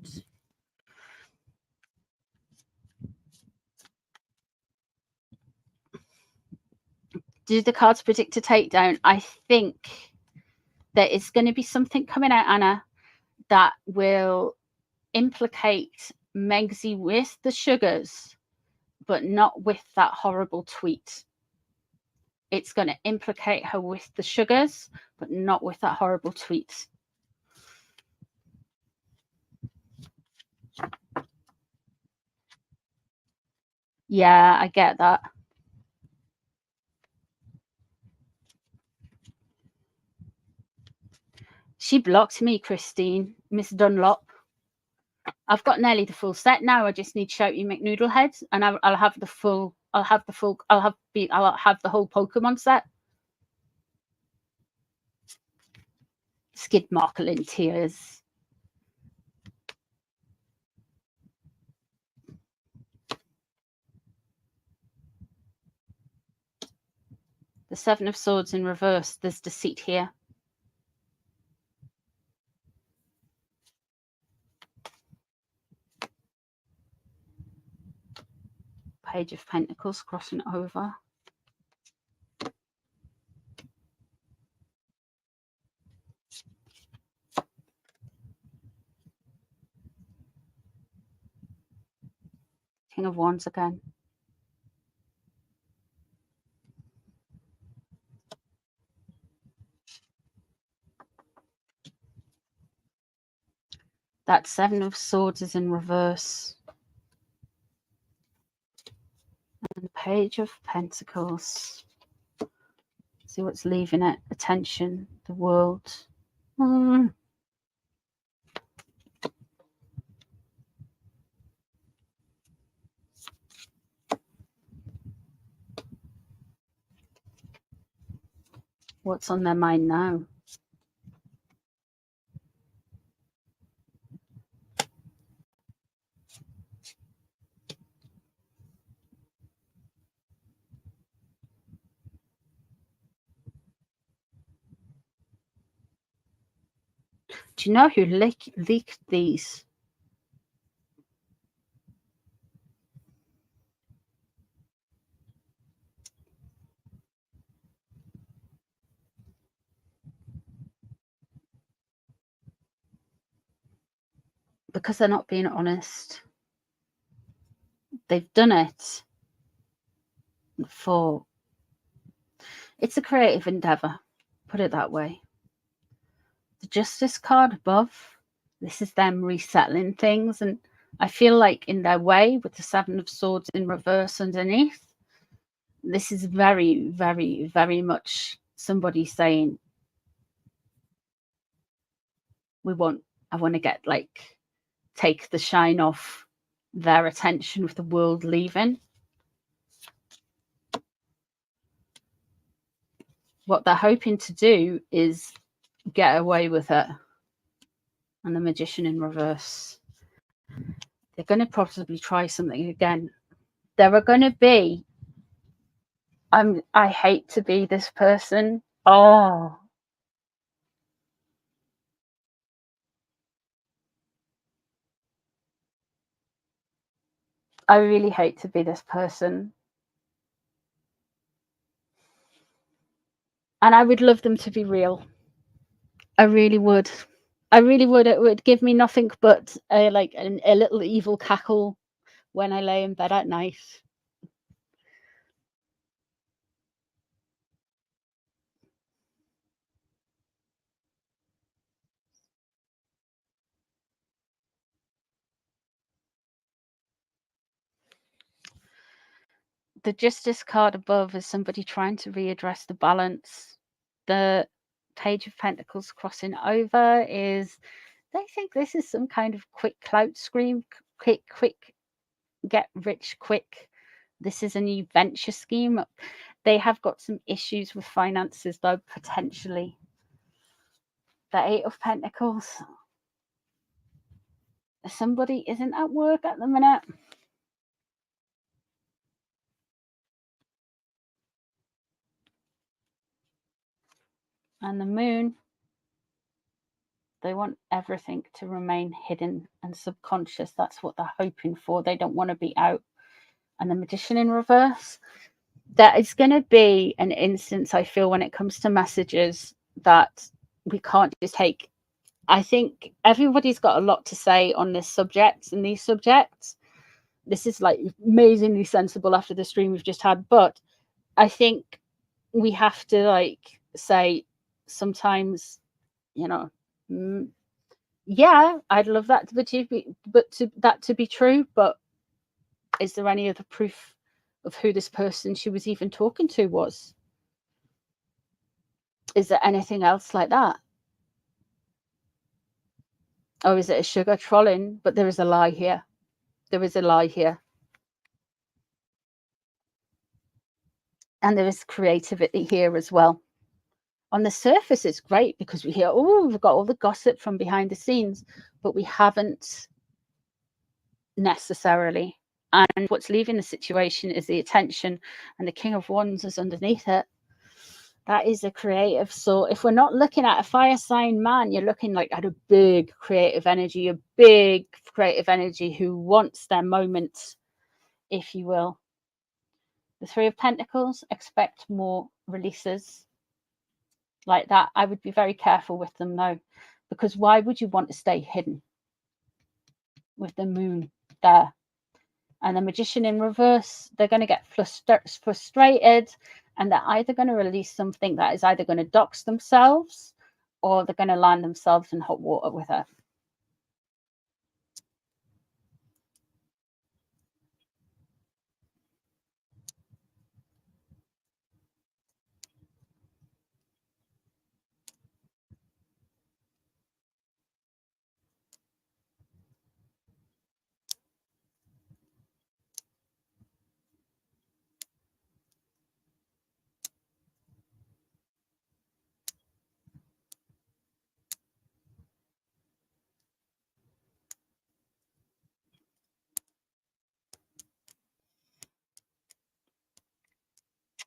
Do the cards predict a takedown? I think there is going to be something coming out, Anna, that will implicate Megsy with the sugars, but not with that horrible tweet. It's going to implicate her with the sugars, but not with that horrible tweet. Yeah, I get that. She blocked me, Christine, Miss Dunlop. I've got nearly the full set now. I just need Shouty McNoodlehead, and I'll have the full. I'll have the whole Pokemon set. Skid Markle in tears. The Seven of Swords in reverse. There's deceit here. Page of Pentacles crossing over. King of Wands again. That Seven of Swords is in reverse. And the Page of Pentacles. See what's leaving it. Attention, the world. What's on their mind now? Do you know who leaked these? Because they're not being honest. They've done it for... It's a creative endeavor, put it that way. The Justice card above, this is them resettling things, and I feel like in their way, with the Seven of Swords in reverse underneath, this is very, very, very much somebody saying, I want to get, like, take the shine off their attention with the world leaving. What they're hoping to do is get away with it. And the Magician in reverse. They're going to possibly try something again. There are going to be... I hate to be this person. Oh. I really hate to be this person. And I would love them to be real. I really would. I really would. It would give me nothing but a little evil cackle when I lay in bed at night. The Justice card above is somebody trying to readdress the balance. The Page of Pentacles crossing over is, they think this is some kind of quick clout scream, quick, get rich quick. This is a new venture scheme. They have got some issues with finances, though, potentially. The Eight of Pentacles. Somebody isn't at work at the minute. And the Moon. They want everything to remain hidden and subconscious. That's what they're hoping for. They don't want to be out. And the Magician in reverse. There is going to be an instance, I feel, when it comes to messages that we can't just take. I think everybody's got a lot to say on this subject and these subjects. This is like amazingly sensible after the stream we've just had. But I think we have to like say sometimes, you know, yeah, I'd love that to be true, but is there any other proof of who this person she was even talking to was? Is there anything else like that? Or is it a sugar trolling? But there is a lie here. There is a lie here. And there is creativity here as well. On the surface, it's great because we hear, oh, we've got all the gossip from behind the scenes, but we haven't necessarily. And what's leaving the situation is the attention, and the King of Wands is underneath it. That is a creative. So if we're not looking at a fire sign man, you're looking like at a big creative energy, who wants their moment, if you will. The Three of Pentacles, expect more releases like that. I would be very careful with them though, because why would you want to stay hidden with the Moon there? And the Magician in reverse, they're going to get frustrated, and they're either going to release something that is either going to dox themselves, or they're going to land themselves in hot water with it.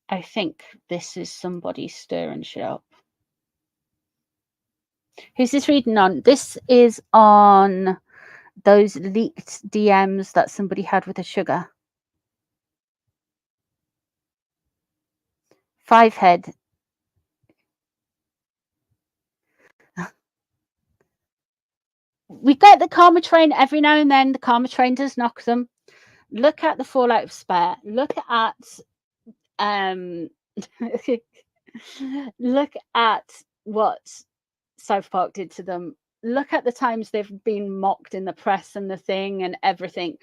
I think this is somebody stirring shit up. Who's this reading on? This is on those leaked DMs that somebody had with the sugar. 5 head. We get the karma train every now and then. The karma train does knock them. Look at the fallout of Spare. Look at look at what South Park did to them. Look at the times they've been mocked in the press and the thing and everything.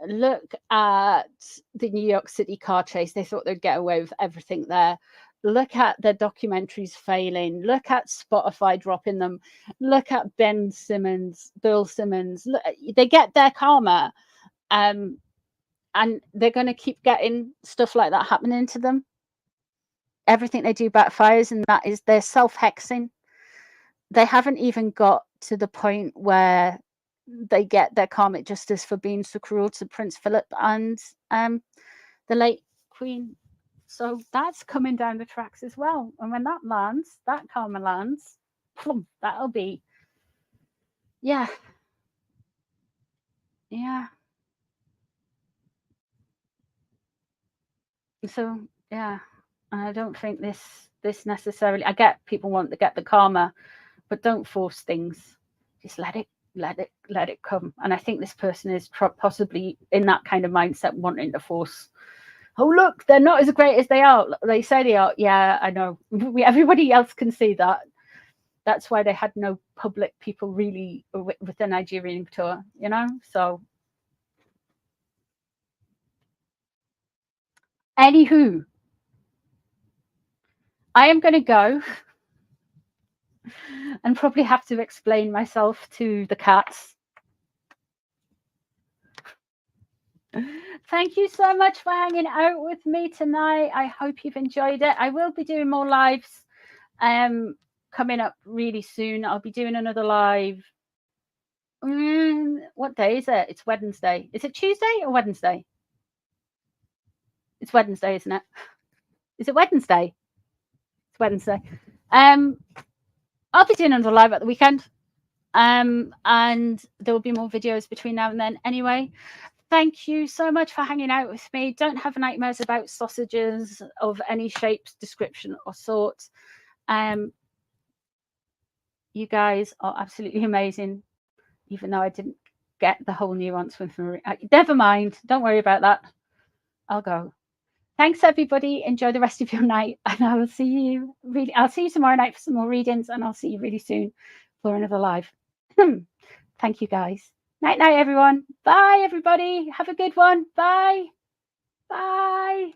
Look at the New York City car chase. They thought they'd get away with everything there. Look at their documentaries failing. Look at Spotify dropping them. Look at Bill Simmons. Look, they get their karma. And they're going to keep getting stuff like that happening to them. Everything they do backfires, and that is they're self-hexing. They haven't even got to the point where they get their karmic justice for being so cruel to Prince Philip and the late Queen. So that's coming down the tracks as well. And when that lands, that karma lands, that'll be, yeah. So, yeah, I don't think this necessarily, I get people want to get the karma, but don't force things. Just let it come. And I think this person is possibly in that kind of mindset, wanting to force. Oh, look, they're not as great as they are. They say they are. Yeah, I know. Everybody else can see that. That's why they had no public people really with the Nigerian tour, you know? So, anywho, I am going to go and probably have to explain myself to the cats. Thank you so much for hanging out with me tonight. I hope you've enjoyed it. I will be doing more lives coming up really soon. I'll be doing another live. What day is it? It's Wednesday. Is it Tuesday or Wednesday? It's Wednesday, isn't it? Is it Wednesday? It's Wednesday. I'll be doing another live at the weekend. And there will be more videos between now and then anyway. Thank you so much for hanging out with me. Don't have nightmares about sausages of any shape, description, or sort. You guys are absolutely amazing, even though I didn't get the whole nuance with Marie. Never mind. Don't worry about that. I'll go. Thanks, everybody. Enjoy the rest of your night, and I will see you. I'll see you tomorrow night for some more readings, and I'll see you really soon for another live. Thank you, guys. Night, night, everyone. Bye, everybody. Have a good one. Bye. Bye.